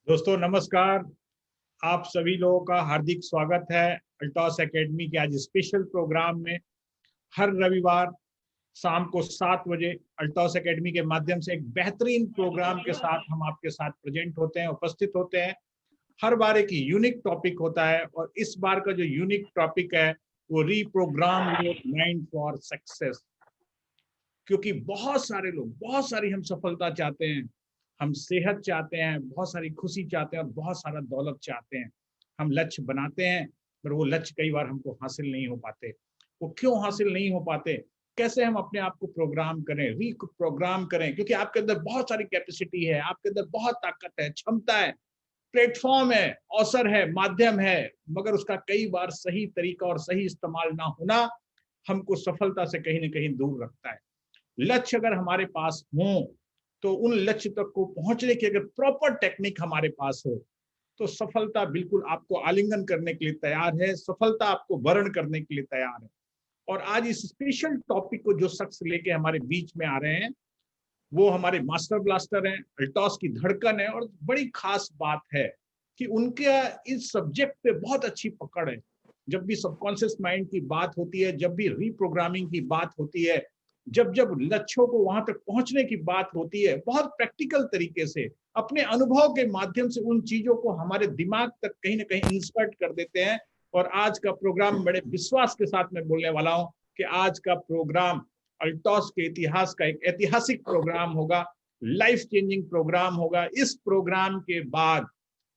दोस्तों नमस्कार। आप सभी लोगों का हार्दिक स्वागत है अल्टॉस एकेडमी के आज स्पेशल प्रोग्राम में। हर रविवार शाम को 7 बजे अल्टॉस एकेडमी के माध्यम से एक बेहतरीन प्रोग्राम के साथ हम आपके साथ प्रेजेंट होते हैं, उपस्थित होते हैं। हर बार एक यूनिक टॉपिक होता है और इस बार का जो यूनिक टॉपिक है वो reprogram your mind for success. क्योंकि बहुत सारे लोग बहुत सारी हम सफलता चाहते हैं, हम सेहत चाहते हैं, बहुत सारी खुशी चाहते हैं और बहुत सारा दौलत चाहते हैं। हम लक्ष्य बनाते हैं पर वो लक्ष्य कई बार हमको हासिल नहीं हो पाते। वो क्यों हासिल नहीं हो पाते? कैसे हम अपने आप को प्रोग्राम करें, रीप्रोग्राम करें? क्योंकि आपके अंदर बहुत सारी कैपेसिटी है, आपके अंदर बहुत ताकत है, क्षमता है, प्लेटफॉर्म है, अवसर है, माध्यम है, मगर उसका कई बार सही तरीका और सही इस्तेमाल ना होना हमको सफलता से कहीं ना कहीं दूर रखता है। लक्ष्य अगर हमारे पास हो तो उन लक्ष्य तक को पहुंचने की अगर प्रॉपर टेक्निक हमारे पास हो तो सफलता बिल्कुल आपको आलिंगन करने के लिए तैयार है, सफलता आपको वर्ण करने के लिए तैयार है। और आज इस स्पेशल टॉपिक को जो शख्स लेके हमारे बीच में आ रहे हैं वो हमारे मास्टर ब्लास्टर हैं, अल्टॉस की धड़कन है। और बड़ी खास बात है कि उनके इस सब्जेक्ट पे बहुत अच्छी पकड़ है। जब भी सबकॉन्शियस माइंड की बात होती है, जब भी रीप्रोग्रामिंग की बात होती है, जब जब लक्ष्यों को वहां तक पहुंचने की बात होती है, बहुत प्रैक्टिकल तरीके से अपने अनुभव के माध्यम से उन चीजों को हमारे दिमाग तक कहीं ना कहीं इंसर्ट कर देते हैं। और आज का प्रोग्राम बड़े विश्वास के साथ मैं बोलने वाला हूं कि आज का प्रोग्राम अल्टॉस के इतिहास का एक ऐतिहासिक प्रोग्राम होगा, लाइफ चेंजिंग प्रोग्राम होगा। इस प्रोग्राम के बाद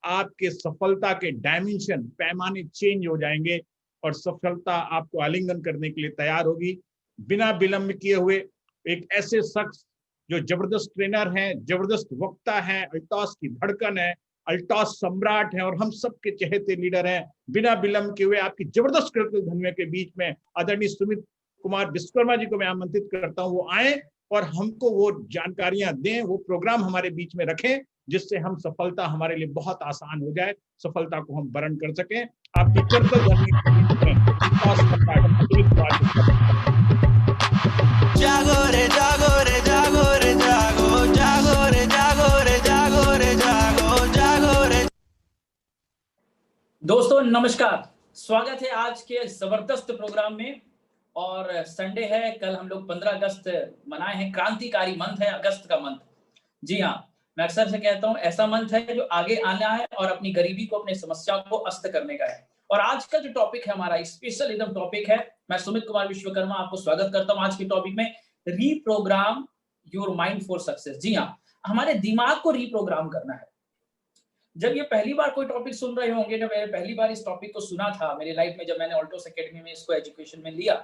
आपके सफलता के डायमेंशन, पैमाने चेंज हो जाएंगे और सफलता आपको आलिंगन करने के लिए तैयार होगी। बिना विलंब किए हुए एक ऐसे शख्स जो जबरदस्त ट्रेनर हैं, जबरदस्त वक्ता हैं, अल्टॉस की धड़कन है, अल्टॉस सम्राट है और हम सबके चहेते लीडर हैं, बिना विलंब किए हुए आपकी जबरदस्त कृतज्ञ ध्वनियों के बीच में आदरणीय सुमित कुमार विश्वकर्मा जी को मैं आमंत्रित करता हूँ वो आए और हमको वो जानकारियां दें, वो प्रोग्राम हमारे बीच में रखें जिससे हम सफलता हमारे लिए बहुत आसान हो जाए, सफलता को हम वर्ण कर सकें। आपकी कृतज्ञ ध्वनि के बीच में अल्टॉस सम्राट सुमित कुमार विश्वकर्मा। जागो रे जागो रे जागो रे जागो जागो रे जागो रे जागो रे जागो जागो रे। दोस्तों नमस्कार, स्वागत है आज के जबरदस्त प्रोग्राम में। और संडे है, कल हम लोग 15 अगस्त मनाए हैं। क्रांतिकारी मंथ है, अगस्त का मंथ। जी हाँ, मैं अक्सर से कहता हूँ ऐसा मंथ है जो आगे आना है और अपनी गरीबी को, अपनी समस्या को अस्त करने का है। और आज का जो टॉपिक है हमारा स्पेशल एकदम टॉपिक है। मैं सुमित कुमार विश्वकर्मा आपको स्वागत करता हूँ आज के टॉपिक में, reprogram your mind for success. जी हाँ, हमारे दिमाग को रीप्रोग्राम करना है। जब ये पहली बार कोई टॉपिक सुन रहे होंगे, जब मैंने पहली बार इस टॉपिक को सुना था मेरी लाइफ में, जब मैंने अल्टॉस एकेडमी में इसको एजुकेशन में लिया,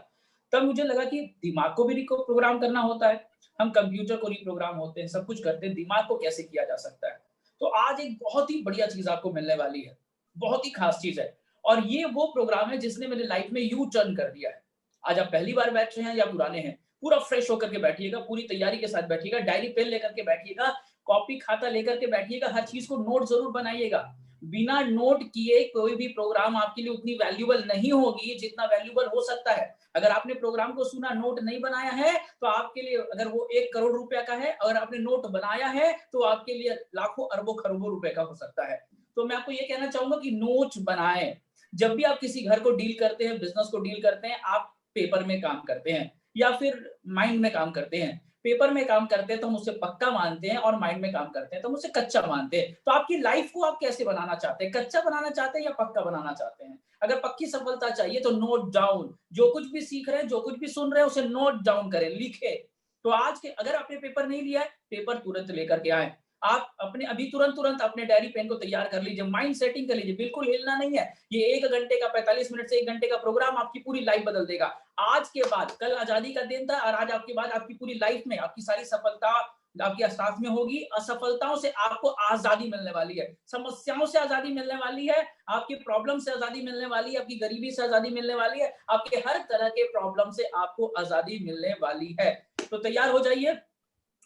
तब मुझे लगा कि दिमाग को भी रीप्रोग्राम करना होता है। हम कंप्यूटर को रीप्रोग्राम होते हैं, सब कुछ करते हैं, दिमाग को कैसे किया जा सकता है। तो आज एक बहुत ही बढ़िया चीज आपको मिलने वाली है, बहुत ही खास चीज है। और ये वो प्रोग्राम है जिसने मेरी लाइफ में यू टर्न कर दिया है। आज आप पहली बार बैठ रहे हैं या पुराने हैं, पूरा फ्रेश होकर के बैठिएगा, पूरी तैयारी के साथ बैठिएगा, डायरी पेन लेकर के बैठिएगा, कॉपी खाता लेकर के बैठिएगा, हर चीज को नोट जरूर बनाइएगा। बिना नोट किए कोई भी प्रोग्राम आपके लिए उतनी वैल्यूएबल नहीं होगी जितना वैल्यूएबल हो सकता है। अगर आपने प्रोग्राम को सुना, नोट नहीं बनाया है, तो आपके लिए अगर वो 1 करोड़ रुपया का है, अगर आपने नोट बनाया है तो आपके लिए लाखों अरबों खरबों रुपए का हो सकता है। तो मैं आपको ये कहना चाहूंगा कि नोट बनाएं। जब भी आप किसी घर को डील करते हैं, बिजनेस को डील करते हैं, आप पेपर में काम करते हैं या फिर माइंड में काम करते हैं। पेपर में काम करते हैं तो हम उसे पक्का मानते हैं, और माइंड में काम करते हैं तो हम उसे कच्चा मानते हैं। तो आपकी लाइफ को आप कैसे बनाना चाहते हैं? कच्चा बनाना चाहते हैं या पक्का बनाना चाहते हैं? अगर पक्की सफलता चाहिए तो नोट डाउन, जो कुछ भी सीख रहे हैं, जो कुछ भी सुन रहे हैं, उसे नोट डाउन करें, लिखे। तो आज के अगर आपने पेपर नहीं लिया है, पेपर तुरंत लेकर के आए। आप अपने अभी तुरंत अपने डायरी पेन को तैयार कर लीजिए, माइंड सेटिंग कर लीजिए, बिल्कुल हिलना नहीं है। ये 1 घंटे का, 45 मिनट से 1 घंटे का प्रोग्राम आपकी पूरी लाइफ बदल देगा। आज के बाद, कल आजादी का दिन था और आज आपके बाद आपकी पूरी लाइफ में आपकी सारी सफलता आपके साथ में होगी। असफलताओं से आपको आजादी मिलने वाली है, समस्याओं से आजादी मिलने वाली है, आपकी प्रॉब्लम से आजादी मिलने वाली है, आपकी गरीबी से आजादी मिलने वाली है, आपके हर तरह के प्रॉब्लम से आपको आजादी मिलने वाली है। तो तैयार हो जाइए।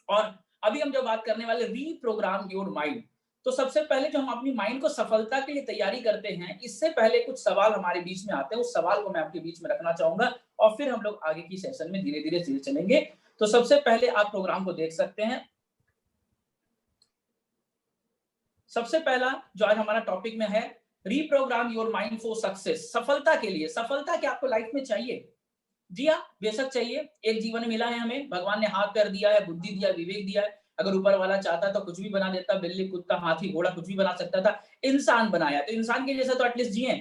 और अभी हम जो बात करने वाले, रीप्रोग्राम योर माइंड। तो सबसे पहले जो हम अपनी माइंड को सफलता के लिए तैयारी करते हैं, इससे पहले कुछ सवाल हमारे बीच में आते हैं, उस सवाल को मैं आपके बीच में रखना चाहूंगा और फिर हम लोग आगे की सेशन में धीरे धीरे चलेंगे। तो सबसे पहले आप प्रोग्राम को देख सकते हैं। सबसे पहला जो आज हमारा टॉपिक में है, reprogram your mind for success. सफलता के लिए, सफलता क्या आपको लाइफ में चाहिए? जी हाँ, बेशक चाहिए। एक जीवन मिला है हमें, भगवान ने हाथ पैर दिया है, बुद्धि दिया, विवेक दिया है। अगर ऊपर वाला चाहता तो कुछ भी बना देता, बिल्ली, कुत्ता, हाथी, घोड़ा कुछ भी बना सकता था। इंसान बनाया तो इंसान के जैसा तो एटलीस्ट जिए।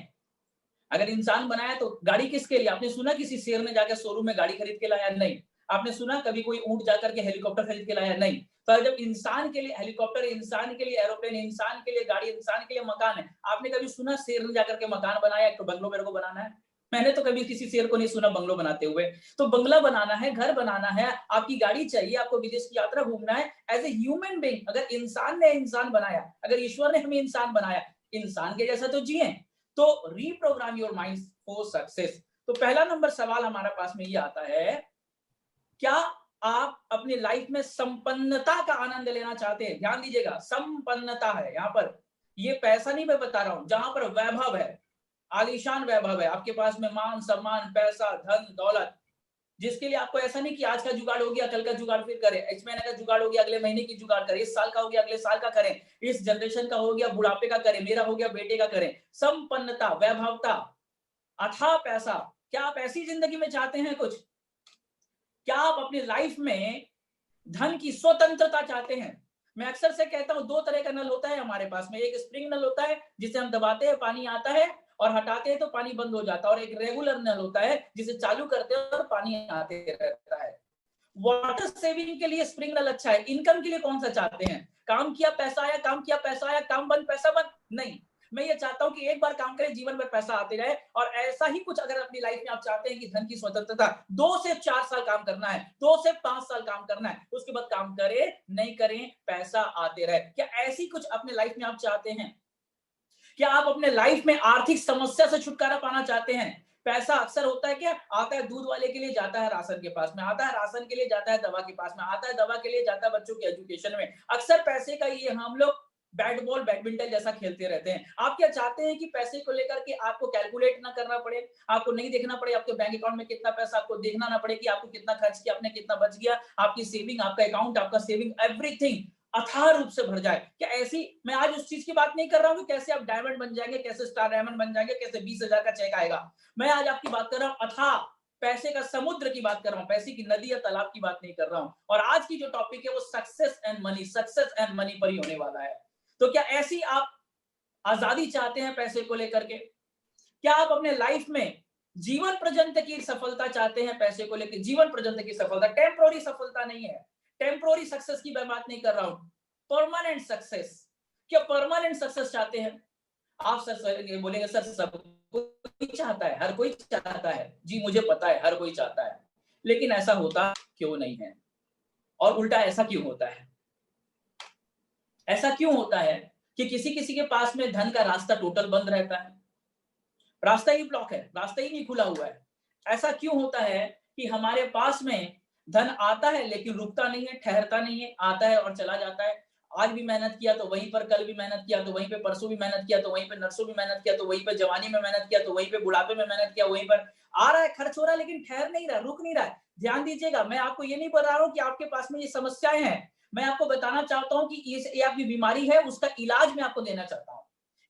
अगर इंसान बनाया तो गाड़ी किसके लिए? आपने सुना किसी शेर ने जाकर शोरूम में गाड़ी खरीद के लाया? नहीं। आपने सुना कभी कोई ऊंट जाकर के हेलीकॉप्टर खरीद के लाया? नहीं। तो जब इंसान के लिए हेलीकॉप्टर, इंसान के लिए एरोप्लेन, इंसान के लिए गाड़ी, इंसान के लिए मकान है, आपने कभी सुना शेर ने जाकर के मकान बनाया, एक तो बंगलो मेरे को बनाना है? मैंने तो कभी किसी शेर को नहीं सुना बंगलो बनाते हुए। तो बंगला बनाना है, घर बनाना है, आपकी गाड़ी चाहिए, आपको विदेश की यात्रा घूमना है। एज ए ह्यूमन बीइंग, अगर इंसान ने इंसान बनाया, अगर ईश्वर ने हमें इंसान बनाया, इंसान के जैसा तो जिए। तो reprogram your mind for success. तो पहला नंबर सवाल हमारे पास में ये आता है, क्या आप अपनी लाइफ में संपन्नता का आनंद लेना चाहते हैं? ध्यान दीजिएगा, संपन्नता है यहाँ पर, ये पैसा नहीं मैं बता रहा हूं। जहां पर वैभव है, आलीशान वैभव है, आपके पास में मान सम्मान, पैसा, धन दौलत, जिसके लिए आपको ऐसा नहीं कि आज का जुगाड़ हो गया कल का जुगाड़ फिर करें, इस महीने का जुगाड़ हो गया अगले महीने की जुगाड़ करें, इस साल का हो गया अगले साल का करें, इस जनरेशन का हो गया बुढ़ापे का करें, मेरा हो गया बेटे का करें। संपन्नता, वैभवता, अथाह पैसा, क्या आप ऐसी जिंदगी में चाहते हैं कुछ? क्या आप अपनी लाइफ में धन की स्वतंत्रता चाहते हैं? मैं अक्सर से कहता हूं, दो तरह का नल होता है हमारे पास में। एक स्प्रिंग नल होता है जिसे हम दबाते हैं पानी आता है, और हटाते हैं तो पानी बंद हो जाता है। और एक रेगुलर नल होता है जिसे चालू करते हैं और पानी आते रहता है। वाटर सेविंग के लिए स्प्रिंग नल अच्छा है। इनकम के लिए कौन सा चाहते हैं? काम किया पैसा आया, काम किया पैसा आया, काम बंद पैसा बंद? नहीं, मैं ये चाहता हूं कि एक बार काम करें, जीवन भर पैसा आते रहे। और ऐसा ही कुछ अगर अपनी लाइफ में आप चाहते हैं कि धन की स्वतंत्रता, 2 से 4 साल काम करना है, 2 से 5 साल काम करना है, उसके बाद काम करें नहीं करें पैसा आते रहे, क्या ऐसी कुछ अपने लाइफ में आप चाहते हैं? क्या आप अपने लाइफ में आर्थिक समस्या से छुटकारा पाना चाहते हैं? पैसा अक्सर होता है क्या, आता है दूध वाले के लिए, जाता है राशन के पास में, आता है राशन के लिए, जाता है दवा के पास में, आता है दवा के लिए, जाता है बच्चों की एजुकेशन में। अक्सर पैसे का ये हम लोग बैट बॉल, बैडमिंटन जैसा खेलते रहते हैं। आप क्या चाहते हैं कि पैसे को लेकर के आपको कैलकुलेट ना करना पड़े, आपको नहीं देखना पड़े आपके बैंक अकाउंट में कितना पैसा, आपको देखना ना पड़े कि आपको कितना खर्च किया, आपने कितना बच गया, आपकी सेविंग, आपका अकाउंट, आपका सेविंग, एवरीथिंग अथाह रूप से भर जाए? क्या ऐसी, मैं आज उस चीज की बात नहीं कर रहा हूं कि कैसे आप डायमंड बन जाएंगे, कैसे स्टार डायमंड बन जाएंगे, कैसे 20,000 का चेक आएगा। मैं आज आपकी बात कर रहा हूं अथाह पैसे का समुद्र की बात कर रहा हूं, पैसे की नदी या तालाब की बात नहीं कर रहा हूं। और आज की जो टॉपिक है वो success and money, success and money पर ही होने वाला है। तो क्या ऐसी आप आजादी चाहते हैं पैसे को लेकर के? क्या आप अपने लाइफ में जीवन पर्यंत की सफलता चाहते हैं पैसे को लेकर? जीवन पर्यंत की सफलता, टेम्पोररी सफलता नहीं है। टेम्पोररी सक्सेस की मैं बात नहीं कर रहा हूं, परमानेंट सक्सेस। क्या परमानेंट सक्सेस चाहते हैं आप? सर बोलेंगे सर सब कोई चाहता है, हर कोई चाहता है। जी मुझे पता है हर कोई चाहता है, लेकिन ऐसा होता क्यों नहीं है? और उल्टा ऐसा क्यों होता है? ऐसा क्यों होता है कि किसी किसी के पास में धन का रास्ता टोटल बंद रहता है, रास्ता ही ब्लॉक है, रास्ता ही नहीं खुला हुआ है? ऐसा क्यों होता है कि हमारे पास में धन आता है लेकिन रुकता नहीं है, ठहरता नहीं है, आता है और चला जाता है। आज भी मेहनत किया तो वहीं पर, कल भी मेहनत किया तो वहीं पे, परसों भी मेहनत किया तो वहीं पे, नरसों भी मेहनत किया तो वहीं पे, जवानी में मेहनत किया तो वहीं पे, बुढ़ापे में मेहनत किया वहीं पर। आ रहा है, खर्च हो रहा है, लेकिन ठहर नहीं रहा, रुक नहीं रहा है। ध्यान दीजिएगा, मैं आपको ये नहीं बता रहा हूँ कि आपके पास में ये समस्याएं हैं। मैं आपको बताना चाहता हूँ कि ये आपकी बीमारी है, उसका इलाज मैं आपको देना चाहता हूँ।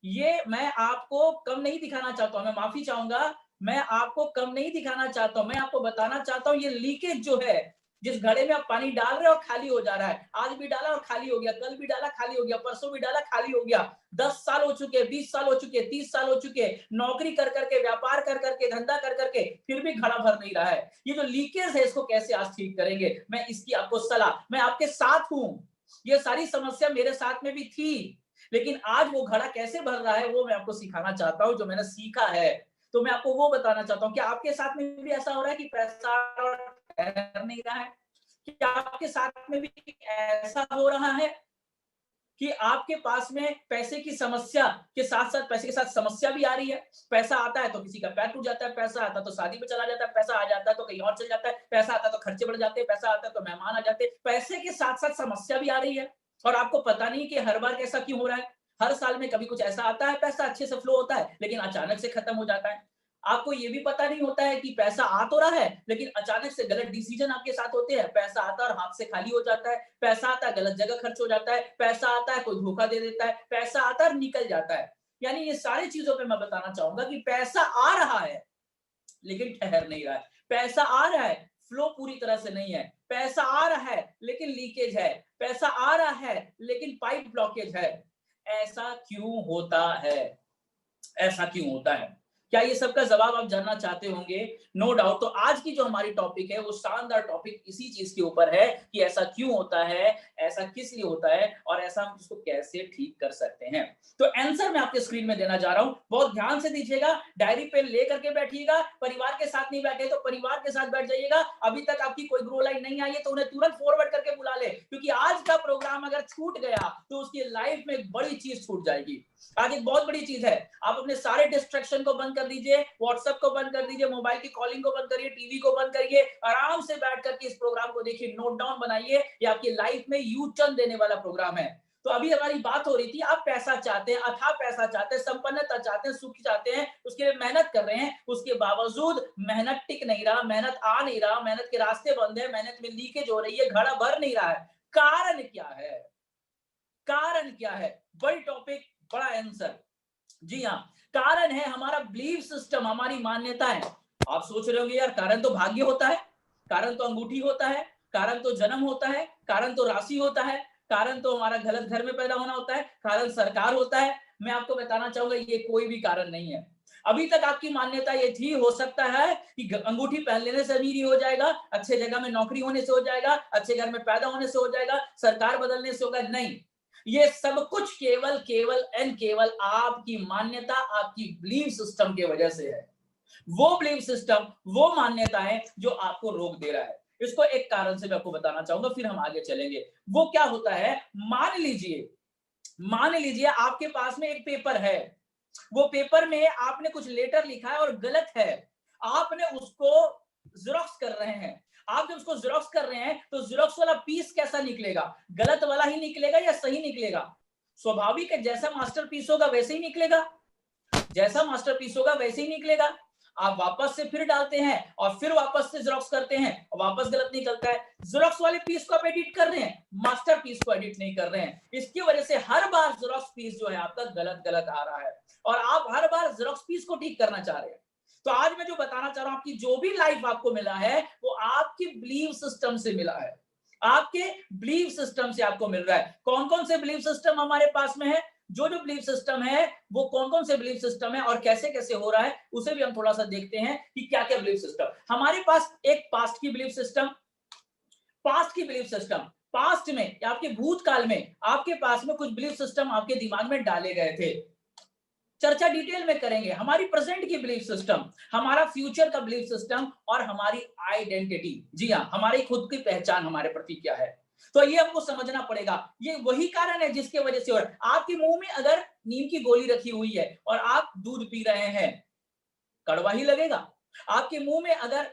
ये मैं आपको कम नहीं दिखाना चाहता हूँ, मैं माफी चाहूंगा, मैं आपको कम नहीं दिखाना चाहता हूँ। मैं आपको बताना चाहता हूँ ये लीकेज जो है, जिस घड़े में आप पानी डाल रहे हो और खाली हो जा रहा है, आज भी डाला और खाली हो गया, कल भी डाला खाली हो गया, परसों भी डाला खाली हो गया, 10 साल हो चुके, 20 साल हो चुके, 30 साल हो चुके, नौकरी कर करके, व्यापार कर करके, धंधा कर करके, फिर भी घड़ा भर नहीं रहा है। ये जो लीकेज है इसको कैसे आज ठीक करेंगे? मैं इसकी आपको सलाह, मैं आपके साथ हूं। ये सारी समस्या मेरे साथ में भी थी, लेकिन आज वो घड़ा कैसे भर रहा है वो मैं आपको सिखाना चाहता हूँ, जो मैंने सीखा है। तो मैं आपको वो बताना चाहता हूँ। क्या आपके साथ में भी ऐसा हो रहा है कि पैसा ठहर नहीं रहा है? क्या आपके साथ में भी ऐसा हो रहा है कि आपके पास में पैसे की समस्या के साथ साथ पैसे के साथ समस्या भी आ रही है? पैसा आता है तो किसी का पैर टूट जाता है, पैसा आता है तो शादी में चला जाता है, पैसा आ जाता है तो कहीं और चल जाता है, पैसा आता है तो खर्चे बढ़ जाते हैं, पैसा आता है तो मेहमान आ जाते हैं। पैसे के साथ साथ समस्या भी आ रही है और आपको पता नहीं कि हर बार कैसा क्यों हो रहा है। हर साल में कभी कुछ ऐसा आता है, पैसा अच्छे से फ्लो होता है, लेकिन अचानक से खत्म हो जाता है। आपको ये भी पता नहीं होता है कि पैसा आ तो रहा है, लेकिन अचानक से गलत डिसीजन आपके साथ होते हैं। पैसा आता है और हाथ से खाली हो जाता है, पैसा आता है गलत जगह खर्च हो जाता है, पैसा आता है कोई धोखा दे देता है, पैसा आता है और निकल जाता है। यानी ये सारी चीजों पे मैं बताना चाहूंगा कि पैसा आ रहा है लेकिन ठहर नहीं रहा है, पैसा आ रहा है फ्लो पूरी तरह से नहीं है, पैसा आ रहा है लेकिन लीकेज है, पैसा आ रहा है लेकिन पाइप ब्लॉकेज है। ऐसा क्यों होता है? ऐसा क्यों होता है? क्या ये सबका जवाब आप जानना चाहते होंगे? No doubt. तो आज की जो हमारी टॉपिक है वो शानदार टॉपिक इसी चीज के ऊपर है कि ऐसा क्यों होता है, ऐसा किस लिए होता है और ऐसा हम इसको कैसे ठीक कर सकते हैं। तो आंसर मैं आपके स्क्रीन में देना जा रहा हूं, बहुत ध्यान से दीजिएगा, डायरी पेन लेकर के बैठिएगा। परिवार के साथ नहीं बैठे तो परिवार के साथ बैठ जाइएगा। अभी तक आपकी कोई ग्रो लाइन नहीं आई है तो उन्हें तुरंत फॉरवर्ड करके बुला ले, क्योंकि आज का प्रोग्राम अगर छूट गया तो उसकी लाइफ में एक बड़ी चीज छूट जाएगी। आज एक बहुत बड़ी चीज है, आप अपने सारे डिस्ट्रैक्शन को बंद कर दीजिए, व्हाट्सएप को बंद कर दीजिए, मोबाइल की कॉलिंग को बंद करिए, टीवी को बंद करिए, आराम से बैठ करके इस प्रोग्राम को देखिए, नोट डाउन बनाइए। ये आपकी लाइफ में यू टर्न देने वाला प्रोग्राम है। तो अभी हमारी बात हो रही थी, आप पैसा चाहते हैं, अथाह पैसा चाहते हैं, संपन्नता चाहते हैं, सुख चाहते हैं, उसके लिए मेहनत कर रहे हैं, उसके बावजूद मेहनत टिक नहीं रहा, मेहनत आ नहीं रहा, मेहनत के रास्ते बंद है, मेहनत में लीकेज हो रही है, घड़ा भर नहीं रहा है। कारण क्या है? कारण क्या है? बड़ी टॉपिक, बड़ा आंसर। जी हाँ, कारण है हमारा बिलीफ सिस्टम, हमारी मान्यताएं। आप सोच रहे होंगे यार कारण तो भाग्य होता है, कारण तो अंगूठी होता है, कारण तो जन्म होता है, कारण तो राशि होता है, कारण तो हमारा गलत घर में पैदा होना होता है, कारण सरकार होता है। मैं आपको बताना चाहूंगा ये कोई भी कारण नहीं है। अभी तक आपकी मान्यता ये थी, हो सकता है कि अंगूठी पहन लेने से अमीरी हो जाएगा, अच्छे जगह में नौकरी होने से हो जाएगा, अच्छे घर में पैदा होने से हो जाएगा, सरकार बदलने से होगा। नहीं, ये सब कुछ केवल केवल एंड केवल आपकी मान्यता, आपकी बिलीफ सिस्टम की वजह से है। वो बिलीफ सिस्टम, वो मान्यताएं जो आपको रोक दे रहा है। इसको एक कारण से मैं आपको बताना चाहूंगा, फिर हम आगे चलेंगे। वो क्या होता है? मान लीजिए आपके पास में एक पेपर है, वो पेपर में आपने कुछ लेटर लिखा है और गलत है, आपने उसको जेरॉक्स कर रहे हैं। आप जब उसको जेरॉक्स कर रहे हैं तो जेरॉक्स वाला पीस कैसा निकलेगा? गलत वाला ही निकलेगा या सही निकलेगा? स्वाभाविक है, जैसा मास्टरपीस होगा वैसे ही निकलेगा, जैसा मास्टरपीस होगा वैसे ही निकलेगा। आप वापस से फिर डालते हैं और फिर वापस से जेरॉक्स करते हैं और वापस गलत निकलता है। जेरॉक्स वाले पीस को आप एडिट कर रहे हैं, मास्टरपीस को एडिट नहीं कर रहे हैं। इसकी वजह से हर बार जेरॉक्स पीस जो है आपका गलत गलत आ रहा है और आप हर बार जेरॉक्स पीस को ठीक करना चाह रहे हैं। तो आज मैं जो बताना चाह रहा हूं, आपकी जो भी लाइफ आपको मिला है वो आपकी बिलीफ सिस्टम से मिला है, आपके बिलीफ सिस्टम से आपको मिल रहा है। कौन कौन से बिलीफ सिस्टम हमारे पास में है? जो बिलीफ सिस्टम है वो कौन कौन से बिलीफ सिस्टम है और कैसे कैसे हो रहा है, उसे भी हम थोड़ा सा देखते हैं कि क्या क्या बिलीफ सिस्टम हमारे पास। एक पास्ट की बिलीफ सिस्टम, पास्ट में या आपके भूतकाल में आपके पास में कुछ बिलीफ सिस्टम आपके दिमाग में डाले गए थे, चर्चा डिटेल में करेंगे। हमारी प्रेजेंट की बिलीफ सिस्टम, हमारा फ्यूचर का बिलीफ सिस्टम और हमारी आइडेंटिटी। जी हाँ, हमारी खुद की पहचान हमारे प्रति क्या है, तो ये हमको समझना पड़ेगा। ये वही कारण है जिसके वजह से, और आपके मुंह में अगर नीम की गोली रखी हुई है और आप दूध पी रहे हैं, कड़वा ही लगेगा। आपके मुंह में अगर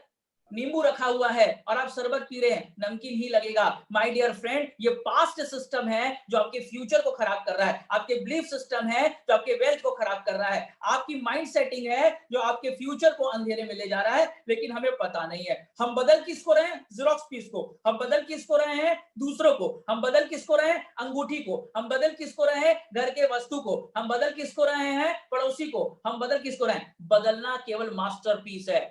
नींबू रखा हुआ है और आप शरबत पी रहे हैं, नमकीन ही लगेगा। माय डियर फ्रेंड, ये पास्ट सिस्टम है जो आपके फ्यूचर को खराब कर रहा है, आपके बिलीफ सिस्टम है जो आपके वेल्थ को खराब कर रहा है, आपकी माइंड सेटिंग है जो आपके फ्यूचर को अंधेरे में ले जा रहा है, लेकिन हमें पता नहीं है। हम बदल किसको रहे हैं? जेरॉक्स पीस को। हम बदल किसको रहे हैं? दूसरों को। हम बदल किसको रहे हैं? अंगूठी को। हम बदल किसको रहे हैं? घर के वस्तु को। हम बदल किसको रहे हैं? पड़ोसी को। हम बदल किसको रहे हैं? बदलना केवल मास्टरपीस है।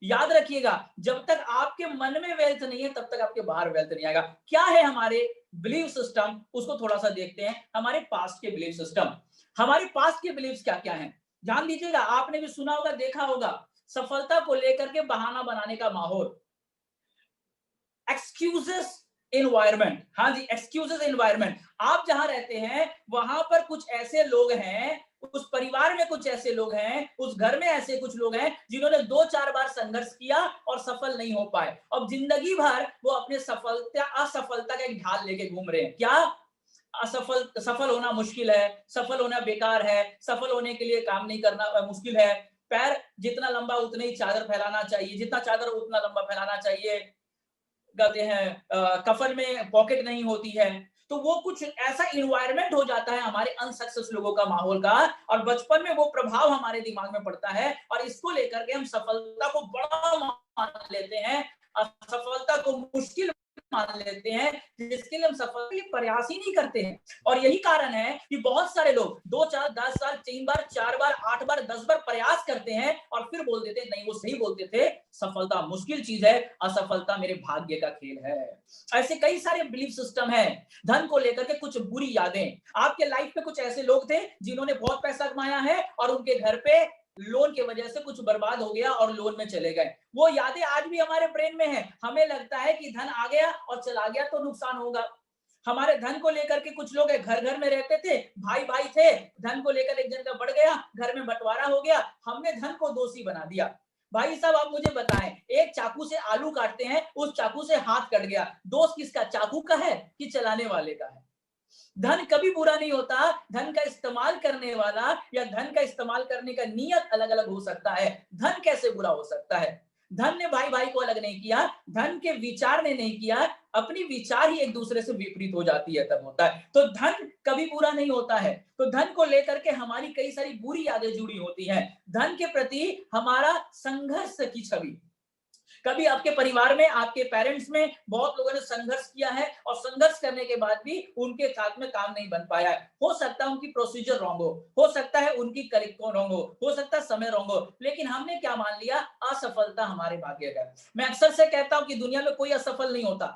याद रखिएगा, जब तक आपके मन में वेल्थ नहीं है तब तक आपके बाहर वेल्थ नहीं आएगा। क्या है हमारे बिलीफ सिस्टम, उसको थोड़ा सा देखते हैं। हमारे पास्ट के बिलीफ सिस्टम, हमारे पास्ट के बिलीफ्स क्या क्या हैं, ध्यान दीजिएगा। आपने भी सुना होगा, देखा होगा, सफलता को लेकर के बहाना बनाने का माहौल, एक्सक्यूजेस एनवायरमेंट। हाँ जी, एक्सक्यूजेस एनवायरमेंट। आप जहां रहते हैं वहां पर कुछ ऐसे लोग हैं, उस परिवार में कुछ ऐसे लोग हैं, उस घर में ऐसे कुछ लोग हैं जिन्होंने 2-4 बार संघर्ष किया और सफल नहीं हो पाए। अब जिंदगी भर वो अपने असफलता का एक ढाल लेके घूम रहे हैं। क्या सफल होना मुश्किल है, सफल होना बेकार है, सफल होने के लिए काम नहीं करना मुश्किल है, पैर जितना लंबा उतना ही चादर फैलाना चाहिए, जितना चादर उतना लंबा फैलाना चाहिए, कहते हैं कफन में पॉकेट नहीं होती है। तो तो वो कुछ ऐसा इन्वायरमेंट हो जाता है हमारे अनसक्सेस लोगों का, माहौल का, और बचपन में वो प्रभाव हमारे दिमाग में पड़ता है और इसको लेकर के हम सफलता को बड़ा मान लेते हैं, असफलता को मुश्किल मान लेते हैं, जिसके लिए हम सफलता के लिए प्रयास ही नहीं करते हैं। और यही कारण है कि बहुत सारे लोग 2 4 10 साल 3 बार 4 बार 8 बार 10 बार प्रयास करते हैं और फिर बोल देते हैं, नहीं वो सही बोलते थे, सफलता मुश्किल चीज है, असफलता मेरे भाग्य का खेल है। ऐसे कई सारे बिलीफ सिस्टम है। धन को लेकर के कुछ बुरी यादें, आपके लाइफ में कुछ ऐसे लोग थे जिन्होंने बहुत पैसा कमाया है और उनके घर पे लोन की वजह से कुछ बर्बाद हो गया और लोन में चले गए। वो यादें आज भी हमारे ब्रेन में है। हमें लगता है कि धन आ गया और चला गया तो नुकसान होगा। हमारे धन को लेकर के कुछ लोग घर घर में रहते थे, भाई भाई थे, धन को लेकर एक जन का बढ़ गया, घर में बंटवारा हो गया, हमने धन को दोषी बना दिया। भाई साहब आप मुझे बताएं, एक चाकू से आलू काटते हैं, उस चाकू से हाथ कट गया, दोष किसका, चाकू का है कि चलाने वाले का है? धन कभी बुरा नहीं होता, धन का इस्तेमाल करने वाला या धन का इस्तेमाल करने का नियत अलग अलग हो सकता है। धन कैसे बुरा हो सकता है? धन ने भाई भाई को अलग नहीं किया, धन के विचार ने नहीं किया, अपनी विचार ही एक दूसरे से विपरीत हो जाती है तब होता है। तो धन कभी बुरा नहीं होता है। तो धन को लेकर के हमारी कई सारी बुरी यादें जुड़ी होती हैं। धन के प्रति हमारा संघर्ष की छवि, कभी आपके परिवार में, आपके पेरेंट्स में बहुत लोगों ने संघर्ष किया है और संघर्ष करने के बाद भी उनके साथ में काम नहीं बन पाया है। हो सकता है उनकी प्रोसीजर रॉन्ग हो सकता है उनकी करेक्ट रॉन्ग हो सकता है समय रॉन्ग हो, लेकिन हमने क्या मान लिया, असफलता हमारे भाग्य का। मैं अक्सर से कहता हूं कि दुनिया में कोई असफल नहीं होता।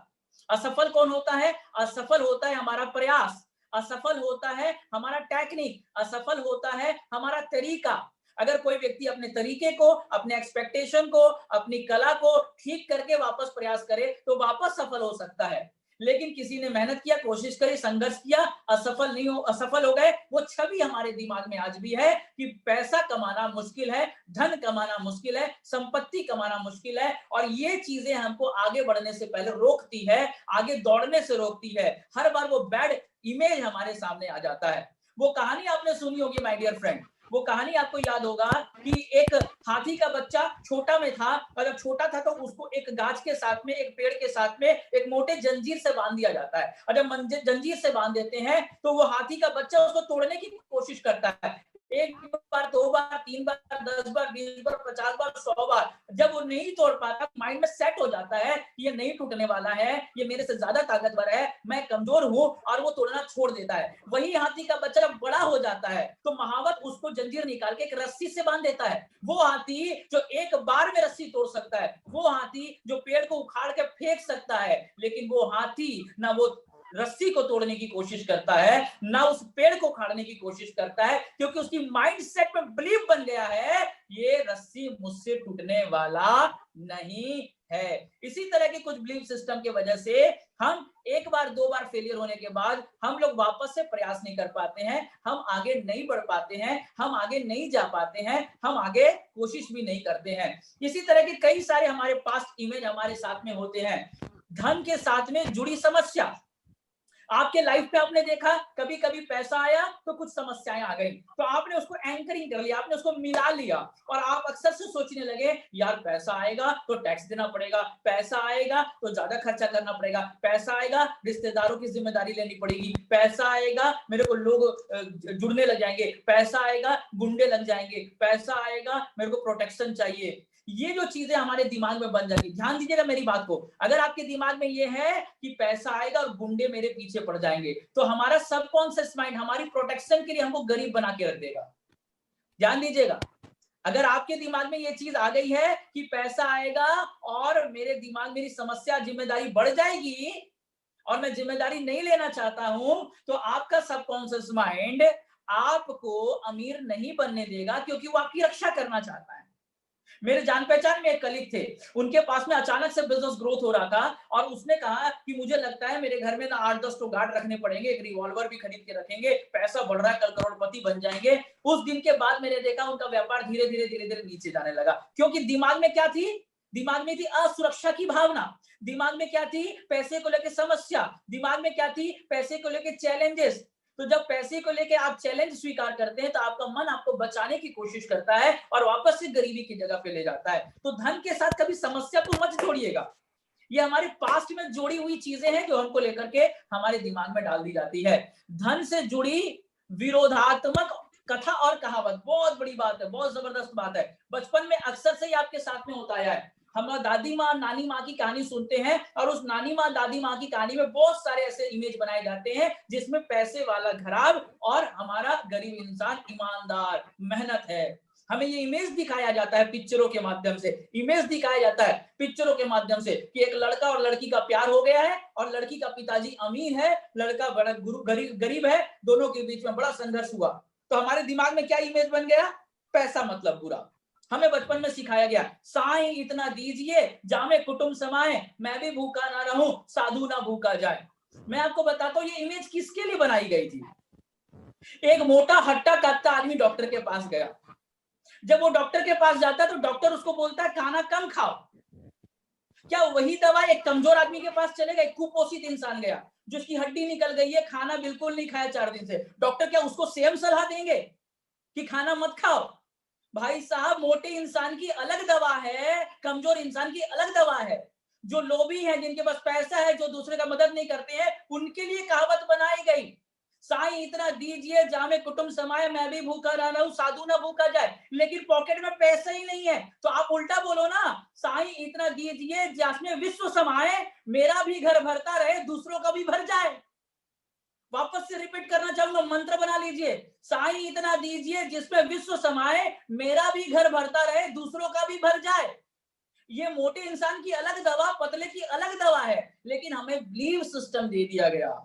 असफल कौन होता है? असफल होता है हमारा प्रयास, असफल होता है हमारा टेक्निक, असफल होता है हमारा तरीका। अगर कोई व्यक्ति अपने तरीके को, अपने एक्सपेक्टेशन को, अपनी कला को ठीक करके वापस प्रयास करे तो वापस सफल हो सकता है। लेकिन किसी ने मेहनत किया, कोशिश करी, संघर्ष किया, असफल हो गए, वो छवि हमारे दिमाग में आज भी है कि पैसा कमाना मुश्किल है, धन कमाना मुश्किल है, संपत्ति कमाना मुश्किल है, और ये चीजें हमको आगे बढ़ने से पहले रोकती है, आगे दौड़ने से रोकती है। हर बार वो बैड इमेज हमारे सामने आ जाता है। वो कहानी आपने सुनी होगी माय डियर फ्रेंड, वो कहानी आपको याद होगा कि एक हाथी का बच्चा छोटा में था, और जब छोटा था तो उसको एक गाछ के साथ में, एक पेड़ के साथ में एक मोटे जंजीर से बांध दिया जाता है। और जब जंजीर से बांध देते हैं तो वो हाथी का बच्चा उसको तोड़ने की कोशिश करता है, 1 बार 2 बार 3 बार 10 बार 20 बार 50 बार 100 बार। जब वो नहीं तोड़ पाता, माइंड में सेट हो जाता है ये नहीं टूटने वाला है, ये मेरे से ज्यादा ताकतवर है, मैं कमजोर हूं, और वो तोड़ना छोड़ देता है। वही हाथी का बच्चा जब बड़ा हो जाता है तो महावत उसको जंजीर निकाल के एक रस्सी से बांध देता है। वो हाथी जो एक बार में रस्सी तोड़ सकता है, वो हाथी जो पेड़ को उखाड़ के फेंक सकता है, लेकिन वो हाथी ना वो रस्सी को तोड़ने की कोशिश करता है, ना उस पेड़ को उखाड़ने की कोशिश करता है, क्योंकि उसकी माइंडसेट में बिलीव बन गया है ये रस्सी मुझसे टूटने वाला नहीं है। इसी तरह के कुछ बिलीफ सिस्टम की वजह से हम 1 बार 2 बार फेलियर होने के बाद हम लोग वापस से प्रयास नहीं कर पाते हैं, हम आगे नहीं बढ़ पाते हैं, हम आगे नहीं जा पाते हैं, हम आगे कोशिश भी नहीं करते हैं। इसी तरह के कई सारे हमारे पास्ट इमेज हमारे साथ में होते हैं। धन के साथ में जुड़ी समस्या, आपके लाइफ पे आपने देखा कभी कभी पैसा आया तो कुछ समस्याएं आ गई, तो आपने उसको एंकरिंग कर लिया, आपने उसको मिला लिया, और आप अक्सर से सोचने लगे यार पैसा आएगा तो टैक्स देना पड़ेगा, पैसा आएगा तो ज्यादा खर्चा करना पड़ेगा, पैसा आएगा रिश्तेदारों की जिम्मेदारी लेनी पड़ेगी, पैसा आएगा मेरे को लोग जुड़ने लग जाएंगे, पैसा आएगा गुंडे लग जाएंगे, पैसा आएगा मेरे को प्रोटेक्शन चाहिए। ये जो चीजें हमारे दिमाग में बन जाती, ध्यान दीजिएगा मेरी बात को, अगर आपके दिमाग में ये है कि पैसा आएगा और गुंडे मेरे पीछे पड़ जाएंगे, तो हमारा सबकॉन्शियस माइंड हमारी प्रोटेक्शन के लिए हमको गरीब बना के रख देगा। ध्यान दीजिएगा, अगर आपके दिमाग में ये चीज आ गई है कि पैसा आएगा और मेरे दिमाग मेरी समस्या जिम्मेदारी बढ़ जाएगी और मैं जिम्मेदारी नहीं लेना चाहता हूं, तो आपका सबकॉन्शियस माइंड आपको अमीर नहीं बनने देगा, क्योंकि वो आपकी रक्षा करना चाहता है। मेरे जान पहचान में एक कलीग थे, उनके पास में अचानक से बिजनेस ग्रोथ हो रहा था, और उसने कहा कि मुझे लगता है मेरे घर में ना 8-10 तो गार्ड रखने पड़ेंगे, एक रिवॉल्वर भी खरीद के रखेंगे, पैसा बढ़ रहा है, कल करोड़पति बन जाएंगे। उस दिन के बाद मैंने देखा उनका व्यापार धीरे धीरे नीचे जाने लगा, क्योंकि दिमाग में क्या थी, दिमाग में थी असुरक्षा की भावना, दिमाग में क्या थी, पैसे को लेकर समस्या, दिमाग में क्या थी, पैसे को लेकर चैलेंजेस। तो जब पैसे को लेके आप चैलेंज स्वीकार करते हैं तो आपका मन आपको बचाने की कोशिश करता है और वापस से गरीबी की जगह पे ले जाता है। तो धन के साथ कभी समस्या को मत जोड़िएगा। ये हमारे पास्ट में जुड़ी हुई चीजें हैं जो हमको लेकर के हमारे दिमाग में डाल दी जाती है। धन से जुड़ी विरोधात्मक कथा और कहावत बहुत बड़ी बात है, बहुत जबरदस्त बात है। बचपन में अक्सर से ही आपके साथ में होता आया है। हम दादी माँ नानी माँ की कहानी सुनते हैं और उस नानी माँ दादी माँ की कहानी में बहुत सारे ऐसे इमेज बनाए जाते हैं जिसमें पैसे वाला खराब और हमारा गरीब इंसान ईमानदार मेहनत है। हमें ये इमेज दिखाया जाता है पिक्चरों के माध्यम से, इमेज दिखाया जाता है पिक्चरों के माध्यम से कि एक लड़का और लड़की का प्यार हो गया है और लड़की का पिताजी अमीर है, लड़का बड़ा गरीब है, दोनों के बीच में बड़ा संघर्ष हुआ। तो हमारे दिमाग में क्या इमेज बन गया? पैसा मतलब बुरा। हमें बचपन में सिखाया गया साईं इतना दीजिए जामे कुटुंब समाए, मैं भी भूखा ना रहूं साधु ना भूखा जाए। मैं आपको बताता हूँ ये इमेज किसके लिए बनाई गई थी। एक मोटा हट्टा कट्टा आदमी डॉक्टर के पास गया। जब वो डॉक्टर के पास जाता है तो डॉक्टर उसको बोलता है खाना कम खाओ। क्या वही दवा एक कमजोर आदमी के पास चलेगा? एक कुपोषित इंसान गया जिसकी हड्डी निकल गई है, खाना बिल्कुल नहीं खाया 4 दिन से, डॉक्टर क्या उसको सेम सलाह देंगे कि खाना मत खाओ? भाई साहब, मोटे इंसान की अलग दवा है, कमजोर इंसान की अलग दवा है। जो लोभी हैं, जिनके पास पैसा है, जो दूसरे का मदद नहीं करते हैं, उनके लिए कहावत बनाई गई साईं इतना दीजिए जामे कुटुंब समाए, मैं भी भूखा ना रहूं साधु ना भूखा जाए। लेकिन पॉकेट में पैसा ही नहीं है तो आप उल्टा बोलो ना, साईं इतना दीजिए जिसमें विश्व समाए, मेरा भी घर भरता रहे दूसरों का भी भर जाए। वापस से रिपीट करना चाहूंगा, मंत्र बना लीजिए, साईं इतना दीजिए जिसमें विश्व समाए, मेरा भी घर भरता रहे दूसरों का भी भर जाए। ये मोटे इंसान की अलग दवा, पतले की अलग दवा है। लेकिन हमें बिलीफ सिस्टम दे दिया गया,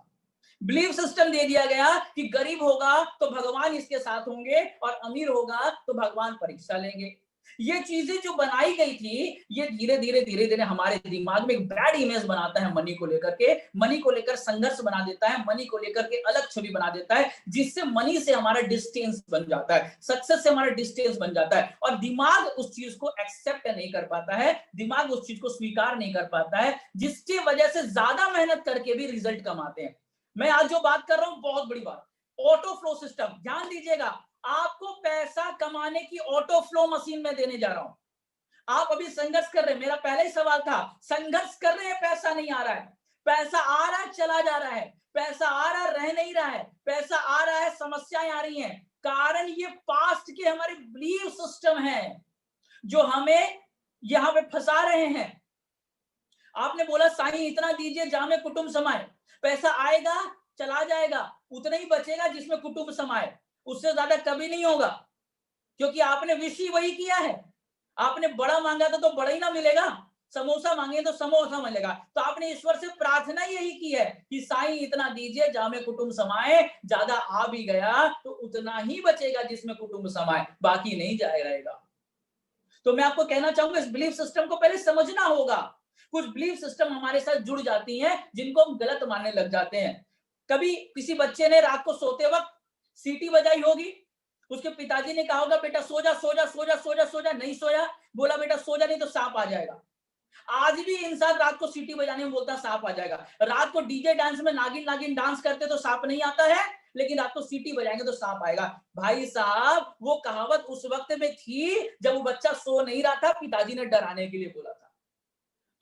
बिलीफ सिस्टम दे दिया गया कि गरीब होगा तो भगवान इसके साथ होंगे और अमीर होगा तो भगवान परीक्षा लेंगे। ये चीजें जो बनाई गई थी, ये धीरे धीरे हमारे दिमाग में एक बैड इमेज बनाता है मनी को लेकर के, मनी को लेकर संघर्ष बना देता है, मनी को लेकर के अलग छवि बना देता है, जिससे मनी से हमारा डिस्टेंस बन जाता है, सक्सेस से हमारा डिस्टेंस बन जाता है और दिमाग उस चीज को एक्सेप्ट नहीं कर पाता है, दिमाग उस चीज को स्वीकार नहीं कर पाता है, जिसकी वजह से ज्यादा मेहनत करके भी रिजल्ट कम आते हैं। मैं आज जो बात कर रहा हूं बहुत बड़ी बात, ऑटो फ्लो सिस्टम। ध्यान दीजिएगा, आपको पैसा कमाने की ऑटो फ्लो मशीन में देने जा रहा हूं। आप अभी संघर्ष कर रहे हैं, मेरा पहला ही सवाल था, संघर्ष कर रहे हैं, पैसा नहीं आ रहा है, पैसा आ रहा है चला जा रहा है, पैसा आ रहा है रह नहीं रहा है, पैसा आ रहा है समस्याएं आ रही हैं। कारण ये पास्ट के हमारे बिलीफ सिस्टम है जो हमें यहां पे फंसा रहे हैं। आपने बोला साईं इतना दीजिए जामे कुटुंब समाए, पैसा आएगा चला जाएगा, उतना ही बचेगा जिसमें कुटुंब समाए, उससे ज्यादा कभी नहीं होगा, क्योंकि आपने विश ही वही किया है। आपने बड़ा मांगा था तो बड़ा ही ना मिलेगा, समोसा मांगे तो समोसा मिलेगा। तो आपने ईश्वर से प्रार्थना यही की है कि साईं इतना दीजिए जामे कुटुंब समाए, ज्यादा आ भी गया तो उतना ही बचेगा जिसमें कुटुंब समाए, बाकी नहीं जाए रहेगा। तो मैं आपको कहना चाहूंगा इस बिलीफ सिस्टम को पहले समझना होगा। कुछ बिलीफ सिस्टम हमारे साथ जुड़ जाती हैं जिनको हम गलत मानने लग जाते हैं। कभी किसी बच्चे ने रात को सोते वक्त सीटी बजाई होगी, उसके पिताजी ने कहा होगा बेटा सो जा सो जा सो जा सो जा सो जा, नहीं सोया, बोला बेटा सो जा नहीं तो सांप आ जाएगा। आज भी इंसान रात को सीटी बजाने में बोलता सांप आ जाएगा। रात को डीजे डांस में नागिन नागिन डांस करते तो सांप नहीं आता है, लेकिन रात को सीटी बजाएंगे तो सांप आएगा। भाई साहब, वो कहावत उस वक्त में थी जब वो बच्चा सो नहीं रहा था, पिताजी ने डराने के लिए बोला था।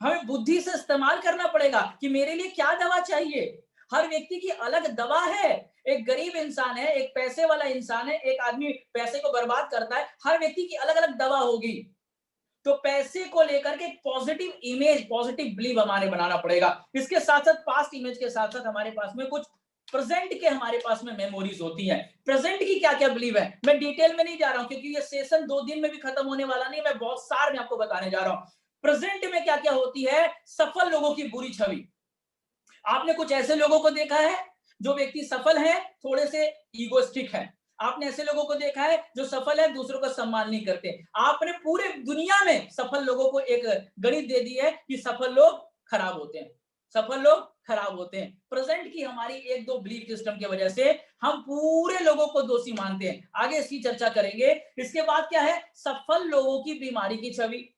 हमें बुद्धि से इस्तेमाल करना पड़ेगा कि मेरे लिए क्या दवा चाहिए। हर व्यक्ति की अलग दवा है। एक गरीब इंसान है, एक पैसे वाला इंसान है, एक आदमी पैसे को बर्बाद करता है, हर व्यक्ति की अलग अलग दवा होगी। तो पैसे को लेकर के पॉजिटिव इमेज, पॉजिटिव बिलीव हमारे बनाना पड़ेगा। इसके साथ साथ पास्ट इमेज के साथ साथ हमारे पास में कुछ प्रेजेंट के हमारे पास में मेमोरीज होती हैं। प्रेजेंट की क्या क्या बिलीव है, मैं डिटेल में नहीं जा रहा हूं क्योंकि ये सेशन 2 दिन में भी खत्म होने वाला नहीं, मैं बहुत सार में आपको बताने जा रहा हूं। प्रेजेंट में क्या क्या होती है, सफल लोगों की बुरी छवि। आपने कुछ ऐसे लोगों को देखा है जो व्यक्ति सफल है, थोड़े से ईगोइस्टिक है। आपने ऐसे लोगों को देखा है जो सफल है, दूसरों का सम्मान नहीं करते। आपने पूरे दुनिया में सफल लोगों को एक गणित दे दी है कि सफल लोग खराब होते हैं, सफल लोग खराब होते हैं। प्रेजेंट की हमारी 1-2 बिलीफ सिस्टम की वजह से हम पूरे लोगों को दोषी मानते हैं। आगे इसकी चर्चा करेंगे। इसके बाद क्या है, सफल लोगों की बीमारी की छवि।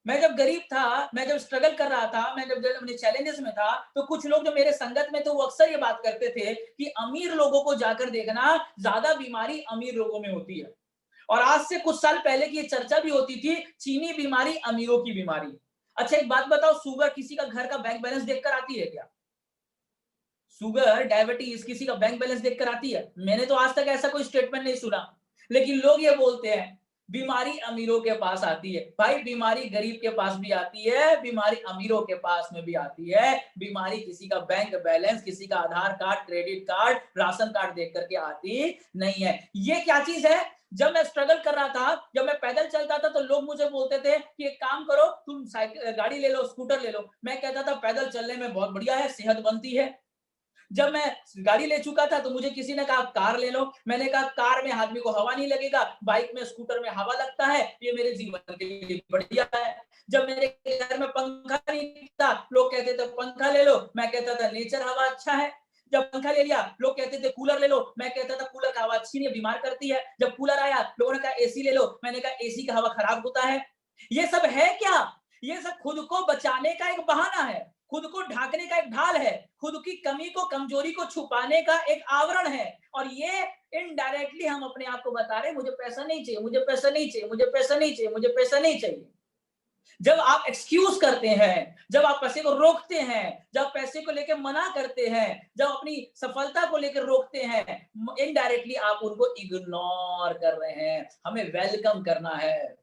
मैं जब गरीब था, मैं जब स्ट्रगल कर रहा था, मैं जब अपने चैलेंजेस में था, तो कुछ लोग जो मेरे संगत में थे वो अक्सर ये बात करते थे कि अमीर लोगों को जाकर देखना, ज्यादा बीमारी अमीर लोगों में होती है। और आज से कुछ साल पहले की ये चर्चा भी होती थी, चीनी बीमारी अमीरों की बीमारी। अच्छा एक बात बताओ, शुगर किसी का घर का बैंक बैलेंस देखकर आती है क्या? शुगर, डायबिटीज किसी का बैंक बैलेंस देखकर आती है? मैंने तो आज तक ऐसा कोई स्टेटमेंट नहीं सुना। लेकिन लोग ये बोलते हैं बीमारी अमीरों के पास आती है। भाई बीमारी गरीब के पास भी आती है, बीमारी अमीरों के पास में भी आती है। बीमारी किसी का बैंक बैलेंस, किसी का Aadhaar card, credit card, ration card देख करके आती नहीं है। ये क्या चीज है? जब मैं स्ट्रगल कर रहा था, जब मैं पैदल चलता था, तो लोग मुझे बोलते थे कि एक काम करो, तुम साइकिल गाड़ी ले लो, स्कूटर ले लो। मैं कहता था पैदल चलने में बहुत बढ़िया है, सेहत बनती है। जब मैं गाड़ी ले चुका था तो मुझे किसी ने कहा कार ले लो। मैंने कहा कार में आदमी को हवा नहीं लगेगा, बाइक में, स्कूटर में हवा लगता है, ये मेरे जीवन के लिए बढ़िया है। जब मेरे घर में पंखा नहीं था, लोग कहते थे पंखा ले लो, मैं कहता था नेचर हवा अच्छा है। जब पंखा ले लिया, लोग कहते थे कूलर ले लो, मैं कहता था कूलर का हवा अच्छी नहीं है, बीमार करती है। जब कूलर आया, लोगों ने कहा एसी ले लो, मैंने कहा एसी का हवा खराब होता है। ये सब है क्या? ये सब खुद को बचाने का एक बहाना है, खुद को ढांकने का एक ढाल है, खुद की कमी को, कमजोरी को छुपाने का एक आवरण है। और ये इनडायरेक्टली हम अपने आप को बता रहे हैं मुझे पैसा नहीं चाहिए, मुझे पैसा नहीं चाहिए, मुझे पैसा नहीं चाहिए, मुझे पैसा नहीं चाहिए। जब आप एक्सक्यूज करते हैं, जब आप पैसे को रोकते हैं, जब पैसे को लेकर मना करते हैं, जब अपनी सफलता को लेकर रोकते हैं, इनडायरेक्टली आप उनको इग्नोर कर रहे हैं। हमें वेलकम करना है।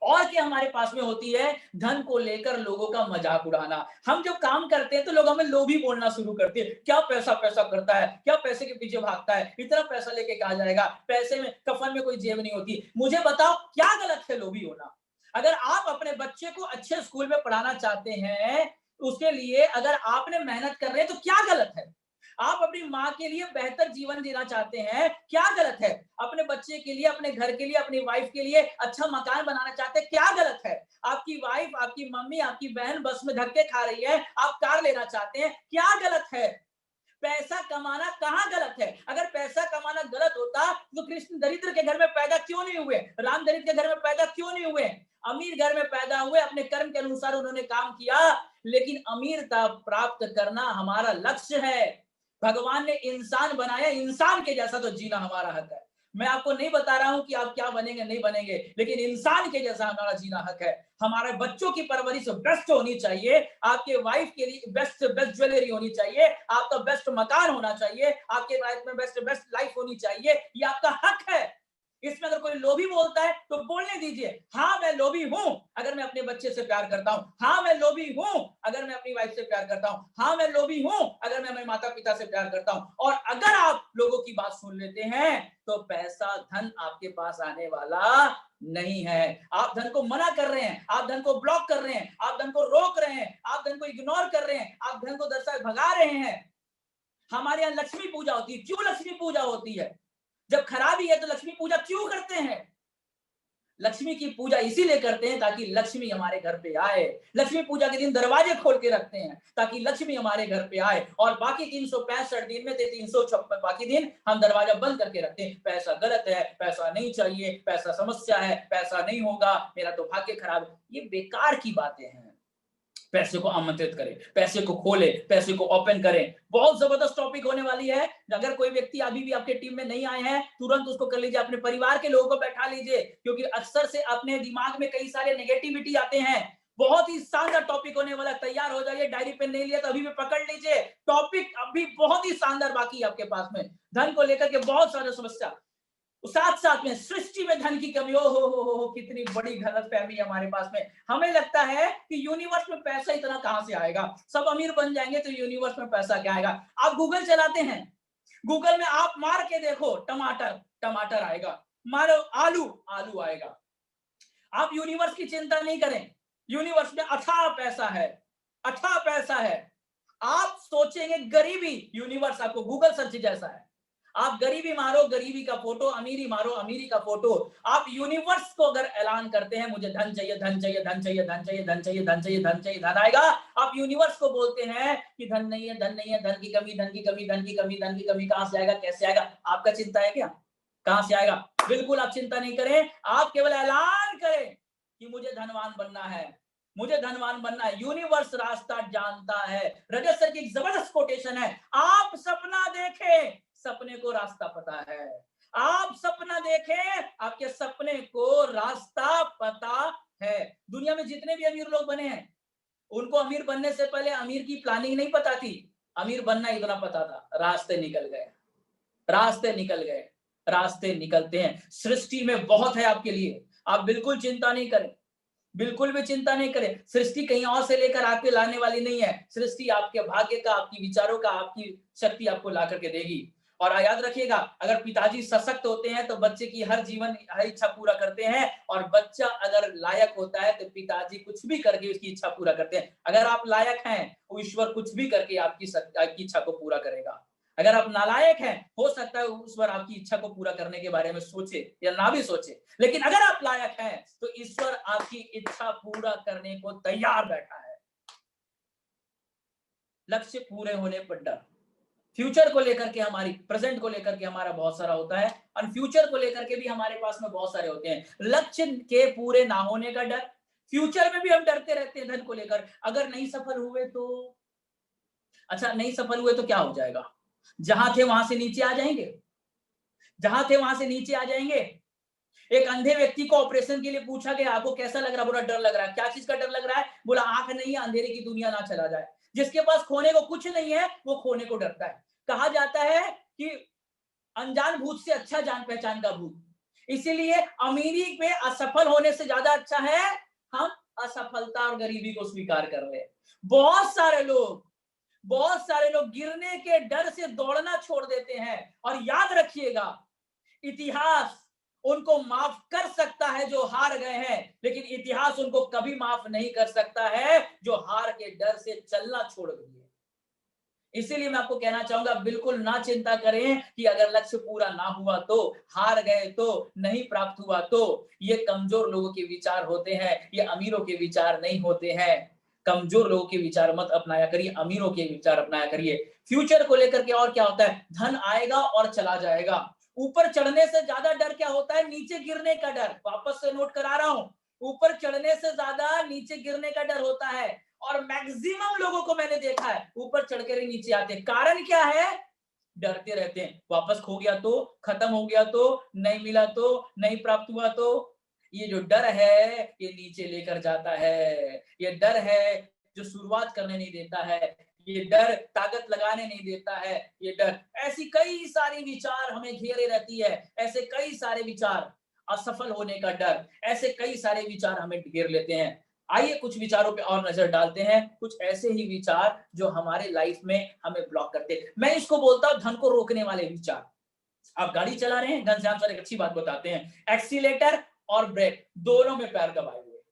और क्या हमारे पास में होती है? धन को लेकर लोगों का मजाक उड़ाना। हम जब काम करते हैं तो लोग हमें लोभी बोलना शुरू करते हैं, क्या पैसा पैसा करता है, क्या पैसे के पीछे भागता है, इतना पैसा लेके कहा जाएगा, पैसे में, कफन में कोई जेब नहीं होती। मुझे बताओ क्या गलत है लोभी होना? अगर आप अपने बच्चे को अच्छे स्कूल में पढ़ाना चाहते हैं, उसके लिए अगर आपने मेहनत कर रहे हैं तो क्या गलत है? आप अपनी माँ के लिए बेहतर जीवन जीना चाहते हैं, क्या गलत है? अपने बच्चे के लिए, अपने घर के लिए, अपनी वाइफ के लिए अच्छा मकान बनाना चाहते हैं, क्या गलत है? आपकी वाइफ, आपकी मम्मी, आपकी बहन बस में धक्के खा रही है, आप कार लेना चाहते हैं, क्या गलत है? पैसा कमाना कहाँ गलत है? अगर पैसा कमाना गलत होता तो कृष्ण दरिद्र के घर में पैदा क्यों नहीं हुए? राम दरिद्र के घर में पैदा क्यों नहीं हुए? अमीर घर में पैदा हुए, अपने कर्म के अनुसार उन्होंने काम किया। लेकिन अमीरता प्राप्त करना हमारा लक्ष्य है। भगवान ने इंसान बनाया, इंसान के जैसा तो जीना हमारा हक है। मैं आपको नहीं बता रहा हूं कि आप क्या बनेंगे नहीं बनेंगे, लेकिन इंसान के जैसा हमारा जीना हक है। हमारे बच्चों की परवरिश बेस्ट होनी चाहिए, आपके वाइफ के लिए बेस्ट ज्वेलरी होनी चाहिए, आपका बेस्ट मकान होना चाहिए, आपके लाइफ में बेस्ट लाइफ होनी चाहिए। ये आपका हक है। इसमें अगर कोई लोभी बोलता है तो बोलने दीजिए, हाँ मैं लोभी हूं अगर मैं अपने बच्चे से प्यार करता हूं, हाँ मैं लोभी हूं अगर मैं अपनी वाइफ से प्यार करता हूं, हाँ मैं लोभी हूं अगर मैं अपने माता पिता से प्यार करता हूं। और अगर आप लोगों की बात सुन लेते हैं तो पैसा, धन आपके पास आने वाला नहीं है। आप धन को मना कर रहे हैं, आप धन को ब्लॉक कर रहे हैं, आप धन को रोक रहे हैं, आप धन को इग्नोर कर रहे हैं, आप धन को दर्शा भगा रहे हैं। हमारे यहाँ लक्ष्मी पूजा होती है। क्यों लक्ष्मी पूजा होती है? जब खराबी है तो लक्ष्मी पूजा क्यों करते हैं? लक्ष्मी की पूजा इसीलिए करते हैं ताकि लक्ष्मी हमारे घर पे आए। लक्ष्मी पूजा के दिन दरवाजे खोल के रखते हैं ताकि लक्ष्मी हमारे घर पे आए, और बाकी 365 दिन में 356 बाकी दिन हम दरवाजा बंद करके रखते हैं। पैसा गलत है, पैसा नहीं चाहिए, पैसा समस्या है, पैसा नहीं होगा, मेरा तो भाग्य खराब। ये बेकार की बातें हैं। पैसे को आमंत्रित करें, पैसे को खोलें, पैसे को ओपन करें। बहुत जबरदस्त टॉपिक होने वाली है। अगर कोई व्यक्ति अभी भी आपके टीम में नहीं आए हैं, तुरंत उसको कर लीजिए, अपने परिवार के लोगों को बैठा लीजिए, क्योंकि अक्सर से अपने दिमाग में कई सारे नेगेटिविटी आते हैं। बहुत ही शानदार टॉपिक होने वाला, तैयार हो जाइए। डायरी पेन नहीं लिया तो अभी भी पकड़ लीजिए, टॉपिक अभी बहुत ही शानदार बाकी है आपके पास में। धन को लेकर के बहुत सारे समस्या, साथ साथ में सृष्टि में धन की कमी। हो कितनी बड़ी गलतफहमी है हमारे पास में। हमें लगता है कि यूनिवर्स में पैसा इतना कहां से आएगा, सब अमीर बन जाएंगे तो यूनिवर्स में पैसा क्या आएगा। आप गूगल चलाते हैं, गूगल में आप मार के देखो टमाटर, टमाटर आएगा, मारो आलू, आलू आएगा। आप यूनिवर्स की चिंता नहीं करें, यूनिवर्स में अथाह पैसा है, अथाह पैसा है। आप सोचेंगे गरीबी, यूनिवर्स आपको गूगल सर्च जैसा है। आप गरीबी मारो, गरीबी का फोटो, अमीरी मारो, अमीरी का फोटो। आप यूनिवर्स को अगर ऐलान करते हैं मुझे धन चाहिए, धन चाहिए, धन चाहिए, धन चाहिए, धन चाहिए, धन चाहिए, धन चाहिए, धन आएगा। आप यूनिवर्स को बोलते हैं कि धन नहीं है, धन नहीं है, धन की कमी, धन की कमी, धन की कमी, धन की कमी, कहां से आएगा, कैसे आएगा? आपका चिंता है क्या कहां से आएगा? बिल्कुल आप चिंता नहीं करें, आप केवल ऐलान करें कि मुझे धनवान बनना है, मुझे धनवान बनना है। यूनिवर्स रास्ता जानता है। रजत सर की एक जबरदस्त कोटेशन है, आप सपना देखें, सपने को रास्ता पता है। आप सपना देखें, आपके सपने को रास्ता पता है। दुनिया में जितने भी अमीर लोग बने हैं, उनको अमीर बनने से पहले अमीर की प्लानिंग नहीं पता थी, अमीर बनना इतना पता था। रास्ते निकल गए, रास्ते निकल गए, रास्ते निकलते हैं। सृष्टि में बहुत है आपके लिए, आप बिल्कुल चिंता नहीं करें, बिल्कुल भी चिंता नहीं करें। सृष्टि कहीं और से लेकर आपके लाने वाली नहीं है। सृष्टि आपके भाग्य का, आपकी विचारों का, आपकी शक्ति आपको ला करके देगी। और याद रखिएगा, अगर पिताजी सशक्त होते हैं तो बच्चे की हर इच्छा पूरा करते हैं, और बच्चा अगर लायक होता है तो पिताजी कुछ भी करके उसकी इच्छा पूरा करते हैं। अगर आप लायक हैं तो ईश्वर कुछ भी करके आपकी इच्छा को पूरा करेगा। अगर आप नालायक हैं, हो सकता है ईश्वर आपकी इच्छा को पूरा करने के बारे में सोचे या ना भी सोचे, लेकिन अगर आप लायक हैं तो ईश्वर आपकी इच्छा पूरा करने को तैयार बैठा है। लक्ष्य पूरे होने पर डर, फ्यूचर को लेकर के, हमारी प्रेजेंट को लेकर के हमारा बहुत सारा होता है, और फ्यूचर को लेकर के भी हमारे पास में बहुत सारे होते हैं। लक्ष्य के पूरे ना होने का डर, फ्यूचर में भी हम डरते रहते हैं धन को लेकर। अगर नहीं सफल हुए तो, अच्छा नहीं सफल हुए तो क्या हो जाएगा? जहां थे वहां से नीचे आ जाएंगे, जहां थे वहां से नीचे आ जाएंगे। एक अंधे व्यक्ति को ऑपरेशन के लिए पूछा गया, आपको कैसा लग रहा है? बोला डर लग रहा है। क्या चीज का डर लग रहा है? बोला आंख नहीं है, अंधेरे की दुनिया ना चला जाए। जिसके पास खोने को कुछ नहीं है वो खोने को डरता है। कहा जाता है कि अनजान भूत से अच्छा जान पहचान का भूत। इसीलिए अमीरी में असफल होने से ज्यादा अच्छा है हम असफलता और गरीबी को स्वीकार कर रहे हैं। बहुत सारे लोग गिरने के डर से दौड़ना छोड़ देते हैं। और याद रखिएगा, इतिहास उनको माफ कर सकता है जो हार गए हैं, लेकिन इतिहास उनको कभी माफ नहीं कर सकता है जो हार के डर से चलना छोड़ दिए। इसीलिए मैं आपको कहना चाहूंगा, बिल्कुल ना चिंता करें कि अगर लक्ष्य पूरा ना हुआ तो, हार गए तो, नहीं प्राप्त हुआ तो। ये कमजोर लोगों के विचार होते हैं, ये अमीरों के विचार नहीं होते हैं। कमजोर लोगों के विचार मत अपनाया करिए, अमीरों के विचार अपनाया करिए। फ्यूचर को लेकर के और क्या होता है? धन आएगा और चला जाएगा। ऊपर चढ़ने से ज्यादा डर क्या होता है? नीचे गिरने का डर। वापस से नोट करा रहा हूं, ऊपर चढ़ने से ज्यादा नीचे गिरने का डर होता है। और मैक्सिमम लोगों को मैंने देखा है ऊपर चढ़ कर ही नीचे आते हैं। कारण क्या है? डरते रहते हैं, वापस खो गया तो, खत्म हो गया तो, नहीं मिला तो, नहीं प्राप्त हुआ तो। ये जो डर है ये नीचे लेकर जाता है। ये डर है जो शुरुआत करने नहीं देता है, ये डर ताकत लगाने नहीं देता है। ये डर, ऐसी कई सारी विचार हमें घेरे रहती है, ऐसे कई सारे विचार, असफल होने का डर, ऐसे कई सारे विचार हमें घेर लेते हैं। आइए कुछ विचारों पे और नजर डालते हैं, कुछ ऐसे ही विचार जो हमारे लाइफ में हमें ब्लॉक करते हैं। मैं इसको बोलता हूं धन को रोकने वाले विचार। आप गाड़ी चला रहे हैं, घनश्याम सर एक अच्छी बात बताते हैं, एक्सीलेटर और ब्रेक दोनों में पैर दबाए हुए,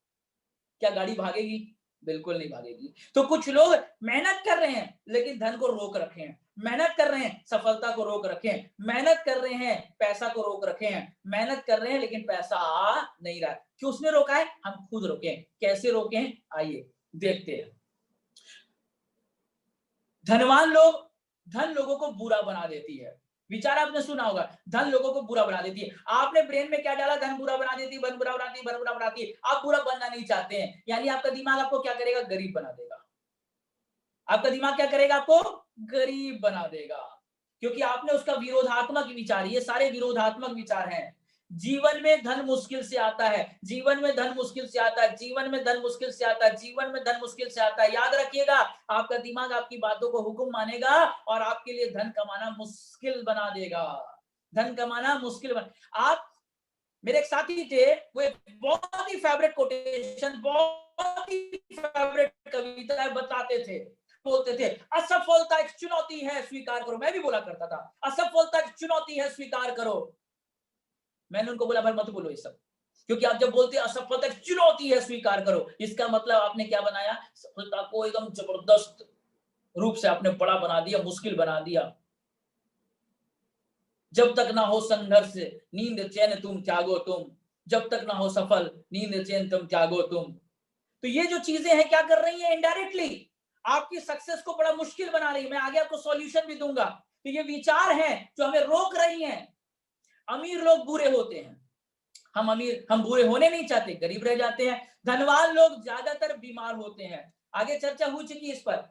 क्या गाड़ी भागेगी? बिल्कुल नहीं भागेगी। तो कुछ लोग मेहनत कर रहे हैं लेकिन धन को रोक रखे हैं, मेहनत कर रहे हैं सफलता को रोक रखे हैं, मेहनत कर रहे हैं पैसा को रोक रखे हैं, मेहनत कर रहे हैं लेकिन पैसा आ नहीं रहा। क्यों उसने रोका है? हम खुद रोके। कैसे रोके हैं? आइए देखते हैं। धनवान लोग, धन लोगों को बुरा बना देती है। विचार आपने सुना होगा, धन लोगों को बुरा बना देती है। आपने ब्रेन में क्या डाला? धन बुरा बना देती, धन बुरा बनाती, धन बुरा बनाती है। आप बुरा बनना नहीं चाहते हैं, यानी आपका दिमाग आपको क्या करेगा? गरीब बना देगा। आपका दिमाग क्या करेगा? आपको गरीब बना देगा, क्योंकि आपने उसका विरोधात्मक विचार, ये सारे विरोधात्मक विचार हैं। जीवन में धन मुश्किल से आता है, जीवन में धन मुश्किल से आता है, जीवन में धन मुश्किल से आता है, जीवन में धन मुश्किल से आता है। याद रखिएगा, आपका दिमाग आपकी बातों को हुक्म मानेगा और आपके लिए धन कमाना मुश्किल बना देगा। धन कमाना मुश्किल आप, मेरे एक साथी थे, वो एक बहुत ही फेवरेट कोटेशन, बहुत ही फेवरेट कविता बताते थे, बोलते थे, असफलता एक चुनौती है स्वीकार करो। मैं भी बोला करता था, असफलता एक चुनौती है स्वीकार करो। मैंने उनको बोला भाई मत बोलो ये सब, क्योंकि आप जब बोलते हैं असफलता एक चुनौती है स्वीकार करो, इसका मतलब आपने क्या बनाया? सफलता को एकदम जबरदस्त रूप से आपने बड़ा बना दिया, मुश्किल बना दिया। जब तक ना हो संघर्ष नींद चैन तुम त्यागो तुम, जब तक ना हो सफल नींद चैन तुम त्यागो तुम। तो ये जो चीजें हैं क्या कर रही है? इनडायरेक्टली आपकी सक्सेस को बड़ा मुश्किल बना रही है। मैं आगे आपको सॉल्यूशन भी दूंगा। तो ये विचार हैं जो हमें रोक रही हैं। अमीर लोग बुरे होते हैं, हम बुरे होने नहीं चाहते, गरीब रह जाते हैं। धनवान लोग ज्यादातर बीमार होते हैं। आगे चर्चा हो चुकी इस पर।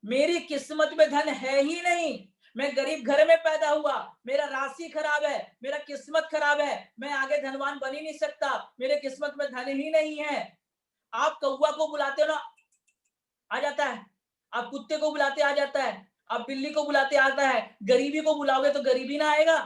मेरी किस्मत में धन है ही नहीं, मैं गरीब घर में पैदा हुआ, मेरा राशि खराब है, मेरा किस्मत खराब है, मैं आगे धनवान बन ही नहीं सकता, मेरे किस्मत में धन ही नहीं है। आप कौवा को बुलाते हो ना, आ जाता है। आप कुत्ते को बुलाते आ जाता है। आप बिल्ली को बुलाते आता है। गरीबी को बुलाओगे तो गरीबी ना आएगा।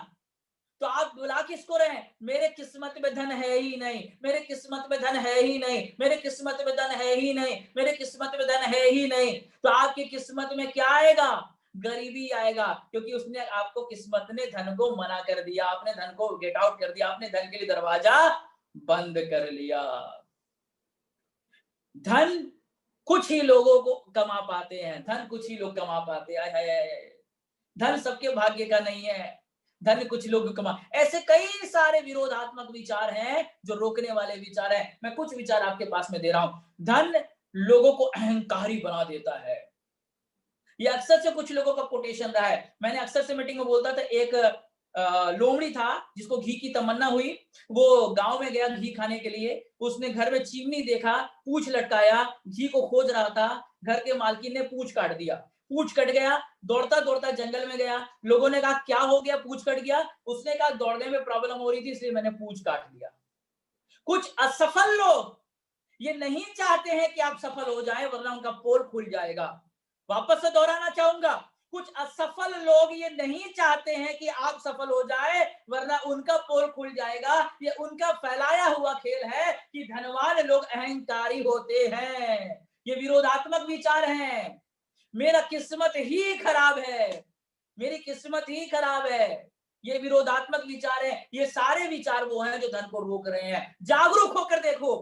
तो आप बुला किसको रहे हैं? मेरे किस्मत में धन है ही नहीं, मेरे किस्मत में धन है ही नहीं, मेरे किस्मत में धन है ही नहीं, मेरे किस्मत में धन है ही नहीं। तो आपकी किस्मत में क्या आएगा? गरीबी आएगा, क्योंकि उसने आपको, किस्मत ने धन को मना कर दिया, आपने धन को गेट आउट कर दिया, आपने धन के लिए दरवाजा बंद कर लिया। धन कुछ ही लोगों को कमा पाते हैं, धन कुछ ही लोग कमा पाते हैं। धन सबके भाग्य का नहीं है, धन कुछ लोग कमा। ऐसे कई सारे विरोधात्मक विचार हैं जो रोकने वाले विचार हैं। मैं कुछ विचार आपके पास में दे रहा हूं। धन लोगों को अहंकारी बना देता है। ये अक्सर से कुछ लोगों का कोटेशन रहा है। मैंने अक्सर से मीटिंग में बोलता था, एक लोमड़ी था जिसको घी की तमन्ना हुई। वो गांव में गया घी खाने के लिए। उसने घर में चिमनी देखा, पूंछ लटकाया, घी को खोज रहा था। घर के मालकिन ने पूंछ काट दिया। पूंछ कट गया, दौड़ता दौड़ता जंगल में गया। लोगों ने कहा क्या हो गया, पूंछ कट गया? उसने कहा दौड़ने में प्रॉब्लम हो रही थी, इसलिए मैंने पूंछ काट दिया। कुछ असफल लोग ये नहीं चाहते हैं कि आप सफल हो जाएं, वरना उनका पोल खुल जाएगा। वापस से दोहराना चाहूंगा, कुछ असफल लोग ये नहीं चाहते हैं कि आप सफल हो जाए, वरना उनका पोल खुल जाएगा। ये उनका फैलाया हुआ खेल है कि धनवान लोग अहंकारी होते हैं। ये विरोधात्मक विचार हैं। मेरा किस्मत ही खराब है, मेरी किस्मत ही खराब है, ये विरोधात्मक विचार है। ये सारे विचार वो हैं जो धन को रोक रहे हैं। जागरूक होकर देखो,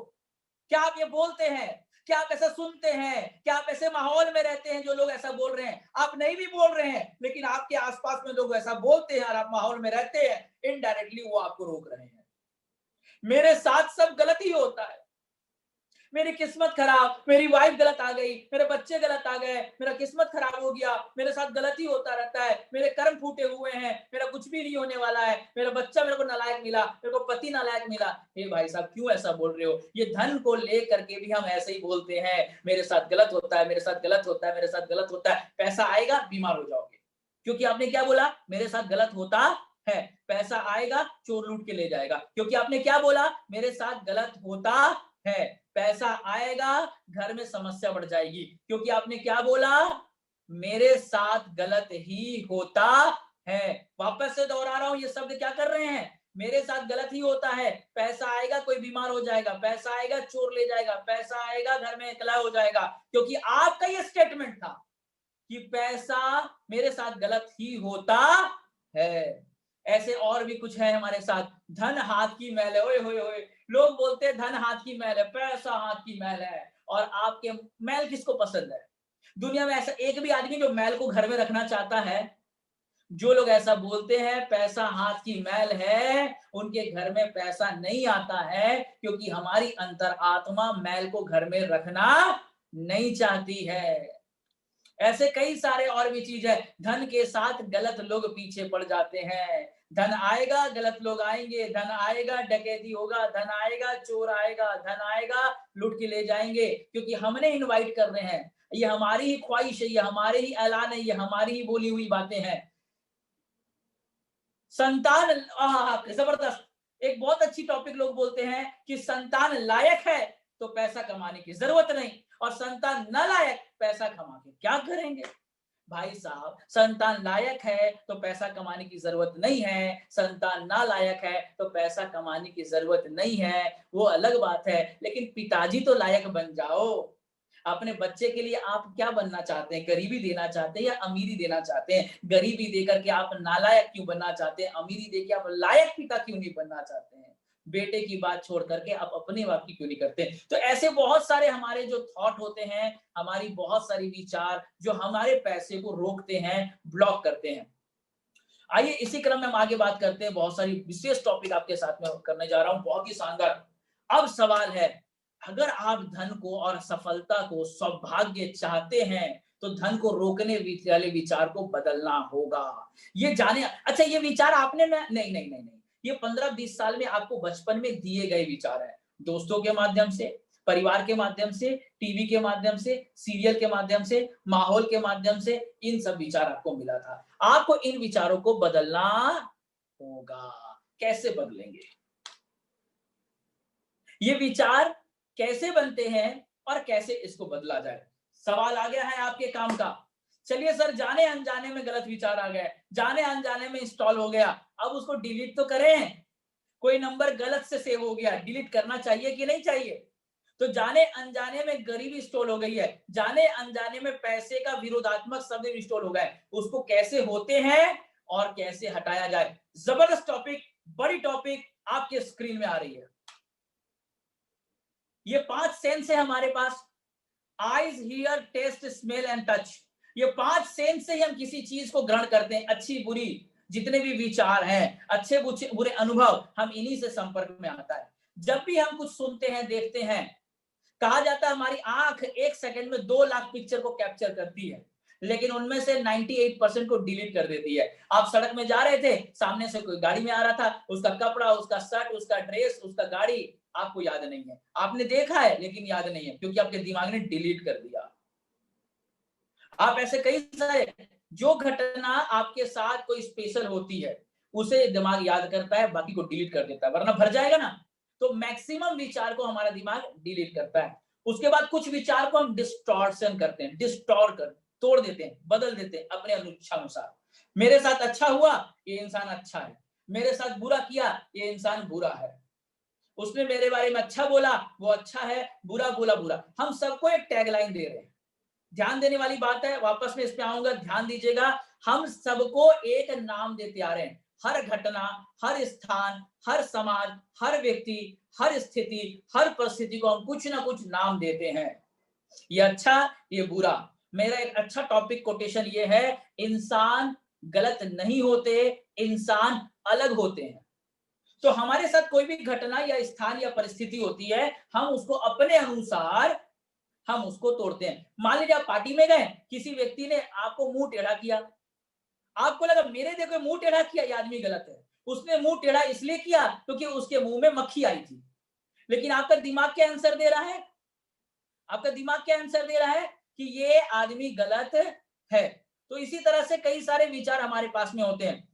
क्या आप ये बोलते हैं? क्या आप ऐसा सुनते हैं? क्या आप ऐसे माहौल में रहते हैं जो लोग ऐसा बोल रहे हैं? आप नहीं भी बोल रहे हैं, लेकिन आपके आसपास में लोग ऐसा बोलते हैं और आप माहौल में रहते हैं, इनडायरेक्टली वो आपको रोक रहे हैं। मेरे साथ सब गलत ही होता है, मेरी किस्मत खराब, मेरी वाइफ गलत आ गई, मेरे बच्चे गलत आ गए, मेरा किस्मत खराब हो गया, मेरे साथ गलत ही होता रहता है, मेरे कर्म फूटे हुए हैं, मेरा कुछ भी नहीं होने वाला है, मेरा बच्चा मेरे को नालायक मिला, मेरे को पति नालायक मिला। हे भाई साहब, क्यों ऐसा बोल रहे हो? ये धन को लेकर के भी हम ऐसे ही बोलते हैं, मेरे साथ गलत होता है, मेरे साथ गलत होता है, मेरे साथ गलत होता है। पैसा आएगा, बीमार हो जाओगे, क्योंकि आपने क्या बोला? मेरे साथ गलत होता है। पैसा आएगा, चोर लूट के ले जाएगा, क्योंकि आपने क्या बोला? मेरे साथ गलत होता है। पैसा आएगा, घर में समस्या बढ़ जाएगी, क्योंकि आपने क्या बोला? मेरे साथ गलत ही होता है। वापस से दोहरा रहा हूं, ये शब्द क्या कर रहे हैं? मेरे साथ गलत ही होता है। पैसा आएगा, कोई बीमार हो जाएगा, पैसा आएगा, चोर ले जाएगा, पैसा आएगा, घर में अकेला हो जाएगा, क्योंकि आपका ये स्टेटमेंट था कि पैसा मेरे साथ गलत ही होता है। ऐसे और भी कुछ है हमारे साथ। धन हाथ की मैल है। ओए होए होए, लोग बोलते हैं धन हाथ की मैल है, पैसा हाथ की मैल है। और आपके मैल किसको पसंद है? दुनिया में ऐसा एक भी आदमी जो मैल को घर में रखना चाहता है? जो लोग ऐसा बोलते हैं पैसा हाथ की मैल है, उनके घर में पैसा नहीं आता है, क्योंकि हमारी अंतर आत्मा मैल को घर में रखना नहीं चाहती है। ऐसे कई सारे और भी चीज है। धन के साथ गलत लोग पीछे पड़ जाते हैं। धन आएगा, गलत लोग आएंगे, धन आएगा, डकैती होगा, धन आएगा, चोर आएगा, धन आएगा, लूट के ले जाएंगे, क्योंकि हमने इनवाइट कर रहे हैं। ये हमारी ही ख्वाहिश है, ये हमारे ही ऐलान है, ये हमारी ही बोली हुई बातें हैं। संतान, जबरदस्त, एक बहुत अच्छी टॉपिक लोग बोलते हैं कि संतान लायक है तो पैसा कमाने की जरूरत नहीं, और संतान नालायक पैसा कमा के क्या करेंगे? भाई साहब, संतान लायक है तो पैसा कमाने की जरूरत नहीं है, संतान नालायक है तो पैसा कमाने की जरूरत नहीं है, वो अलग बात है। लेकिन पिताजी तो लायक बन जाओ। अपने बच्चे के लिए आप क्या बनना चाहते हैं? गरीबी देना चाहते हैं या अमीरी देना चाहते हैं? गरीबी देकर के आप नालायक क्यों बनना चाहते हैं? अमीरी देके आप लायक पिता क्यों नहीं बनना चाहते हैं? बेटे की बात छोड़ करके आप अपने बाप की क्यों नहीं करते? तो ऐसे बहुत सारे हमारे जो थॉट होते हैं, हमारी बहुत सारी विचार जो हमारे पैसे को रोकते हैं, ब्लॉक करते हैं। आइए इसी क्रम में हम आगे बात करते हैं। बहुत सारी विशेष टॉपिक आपके साथ में करने जा रहा हूं, बहुत ही शानदार। अब सवाल है, अगर आप धन को और सफलता को, सौभाग्य चाहते हैं, तो धन को रोकने वाले विचार को बदलना होगा। ये जाने, अच्छा ये विचार आपने नहीं, ये 15-20 साल में आपको बचपन में दिए गए विचार है। दोस्तों के माध्यम से, परिवार के माध्यम से, टीवी के माध्यम से, सीरियल के माध्यम से, माहौल के माध्यम से, इन सब विचार आपको मिला था। आपको इन विचारों को बदलना होगा। कैसे बदलेंगे? ये विचार कैसे बनते हैं और कैसे इसको बदला जाए? सवाल आ गया है आपके काम का। चलिए सर, जाने अनजाने में गलत विचार आ गया, जाने अनजाने में इंस्टॉल हो गया, अब उसको डिलीट तो करें। कोई नंबर गलत से सेव हो गया, डिलीट करना चाहिए कि नहीं चाहिए? तो जाने अनजाने में गरीबी इंस्टॉल हो गई है, जाने अनजाने में पैसे का विरोधात्मक शब्द इंस्टॉल हो गया है, उसको कैसे होते हैं और कैसे हटाया जाए? जबरदस्त टॉपिक, बड़ी टॉपिक आपके स्क्रीन में आ रही है। ये 5 सेंस है हमारे पास, eyes, hear, taste, smell and touch. ये 5 सेंस से ही हम किसी चीज को ग्रहण करते हैं। अच्छी बुरी जितने भी विचार हैं, अच्छे बुरे अनुभव, हम इन्हीं से संपर्क में आता है। जब भी हम कुछ सुनते हैं, देखते हैं, कहा जाता है हमारी आंख 1 सेकंड में 2 लाख पिक्चर को कैप्चर करती है, लेकिन उनमें से 98% को डिलीट कर देती है। आप सड़क में जा रहे थे, सामने से कोई गाड़ी में आ रहा था, उसका कपड़ा, उसका शर्ट, उसका ड्रेस, उसका गाड़ी आपको याद नहीं है। आपने देखा है लेकिन याद नहीं है, क्योंकि आपके दिमाग ने डिलीट कर दिया। आप ऐसे कई सारे, जो घटना आपके साथ कोई स्पेशल होती है उसे दिमाग याद करता है, बाकी को डिलीट कर देता है, वरना भर जाएगा ना। तो मैक्सिमम विचार को हमारा दिमाग डिलीट करता है। उसके बाद कुछ विचार को हम डिस्टॉर्शन करते हैं, डिस्टॉर्ट कर, तोड़ देते हैं, बदल देते हैं अपने अनुसार। मेरे साथ अच्छा हुआ, ये इंसान अच्छा है। मेरे साथ बुरा किया, ये इंसान बुरा है। उसने मेरे बारे में अच्छा बोला, वो अच्छा है, बुरा बोला बुरा। हम सबको एक टैगलाइन दे रहे हैं। ध्यान देने वाली बात है, वापस में इस पे आऊंगा, ध्यान दीजिएगा। हम सबको एक नाम देते आ रहे हैं। हर घटना, हर स्थान, हर समाज, हर व्यक्ति, हर स्थिति, हर परिस्थिति को हम कुछ ना कुछ नाम देते हैं। ये अच्छा, ये बुरा। मेरा एक अच्छा टॉपिक कोटेशन ये है, इंसान गलत नहीं होते, इंसान अलग होते हैं। तो हमारे साथ कोई भी घटना या स्थान या परिस्थिति होती है, हम उसको अपने अनुसार हम उसको तोड़ते हैं। मान लीजिए आप पार्टी में गए, किसी व्यक्ति ने आपको मुंह टेढ़ा किया, आपको लगा मेरे देखो मुंह टेढ़ा किया, ये आदमी गलत है। उसने मुंह टेढ़ा इसलिए किया क्योंकि उसके मुंह में मक्खी आई थी। लेकिन आपका दिमाग क्या आंसर दे रहा है? आपका दिमाग क्या आंसर दे रहा है कि ये आदमी गलत है। तो इसी तरह से कई सारे विचार हमारे पास में होते हैं।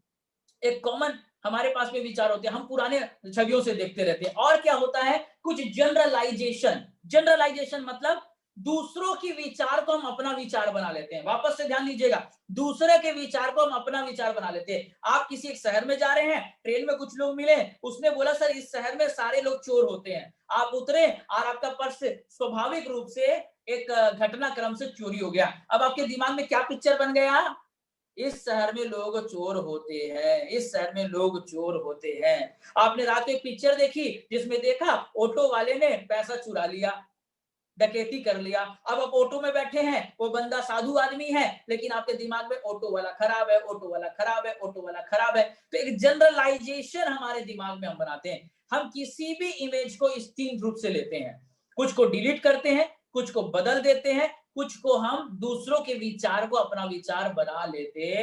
एक कॉमन हमारे पास में विचार होते हैं, हम पुराने छवियों से देखते रहते हैं। और क्या होता है? कुछ जनरलाइजेशन। जनरलाइजेशन मतलब दूसरों की विचार को हम अपना विचार बना लेते हैं। वापस से ध्यान दीजिएगा, दूसरे के विचार को हम अपना विचार बना लेते हैं। आप किसी एक शहर में जा रहे हैं, ट्रेन में कुछ लोग मिले, उसने बोला सर इस शहर में सारे लोग चोर होते हैं। आप उतरे और आपका पर्स स्वाभाविक रूप से एक घटनाक्रम से चोरी हो गया। अब आपके दिमाग में क्या पिक्चर बन गया? इस शहर में लोग चोर होते हैं, इस शहर में लोग चोर होते हैं। आपने रात को एक पिक्चर देखी जिसमें देखा ऑटो वाले ने पैसा चुरा लिया, डकैती कर लिया। अब आप ऑटो में बैठे हैं, वो बंदा साधु आदमी है, लेकिन आपके दिमाग में ऑटो वाला खराब है, ऑटो वाला खराब है, ऑटो वाला खराब है। तो एक जनरलाइजेशन हमारे दिमाग में हम बनाते हैं। हम किसी भी इमेज को इस 3 रूप से लेते हैं, कुछ को डिलीट करते हैं, कुछ को बदल देते हैं, कुछ को हम दूसरों के विचार को अपना विचार बना लेते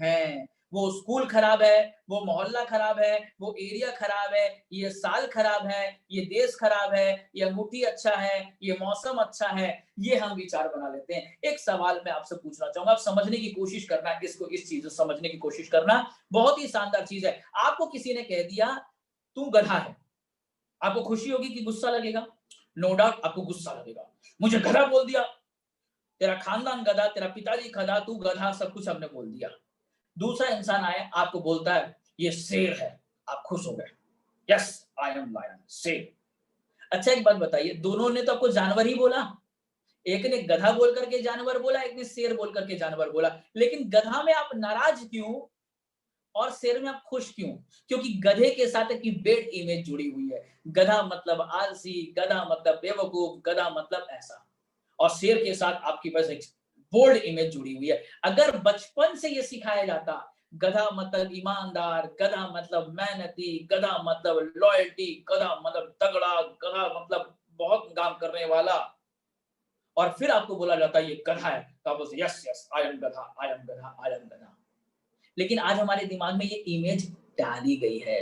हैं। वो स्कूल खराब है, वो मोहल्ला खराब है, वो एरिया खराब है, ये साल खराब है, ये देश खराब है, ये अंगूठी अच्छा है, ये मौसम अच्छा है, ये हम विचार बना लेते हैं। एक सवाल मैं आपसे पूछना चाहूंगा, आप समझने की कोशिश करना, इसको, इस चीज को समझने की कोशिश करना। बहुत ही शानदार चीज है। आपको किसी ने कह दिया तू गधा है, आपको खुशी होगी कि गुस्सा लगेगा? नो डाउट आपको गुस्सा लगेगा। मुझे गधा बोल दिया, तेरा खानदान गधा, तेरा पिताजी गधा, तू गधा, सब कुछ हमने बोल दिया। दूसरा इंसान आए, आपको बोलता है ये शेर है, आप खुश हो गए, यस आई एम लायन, शेर। अच्छा एक बात बताइए, दोनों ने तो आपको जानवर ही बोला। एक ने गधा बोल करके जानवर बोला, एक ने शेर बोल करके जानवर बोला। लेकिन गधा में आप नाराज क्यों और शेर में आप खुश क्यों? क्योंकि गधे के साथ एक बेड इमेज जुड़ी हुई है। गधा मतलब आलसी, गधा मतलब बेवकूफ, गधा मतलब ऐसा। और शेर के साथ आपकी बस एक बोल्ड इमेज जुड़ी हुई है। अगर बचपन से ये सिखाया जाता, गधा मतलब ईमानदार, गधा मतलब मेहनती, गधा मतलब लॉयल्टी, गधा मतलब तगड़ा, गधा मतलब बहुत काम करने वाला, और फिर आपको बोला जाता है ये गधा है, तो आप बोलते यस यस आई एम गधा, आई एम गधा, आई एम गधा। लेकिन आज हमारे दिमाग में ये इमेज डाली गई है,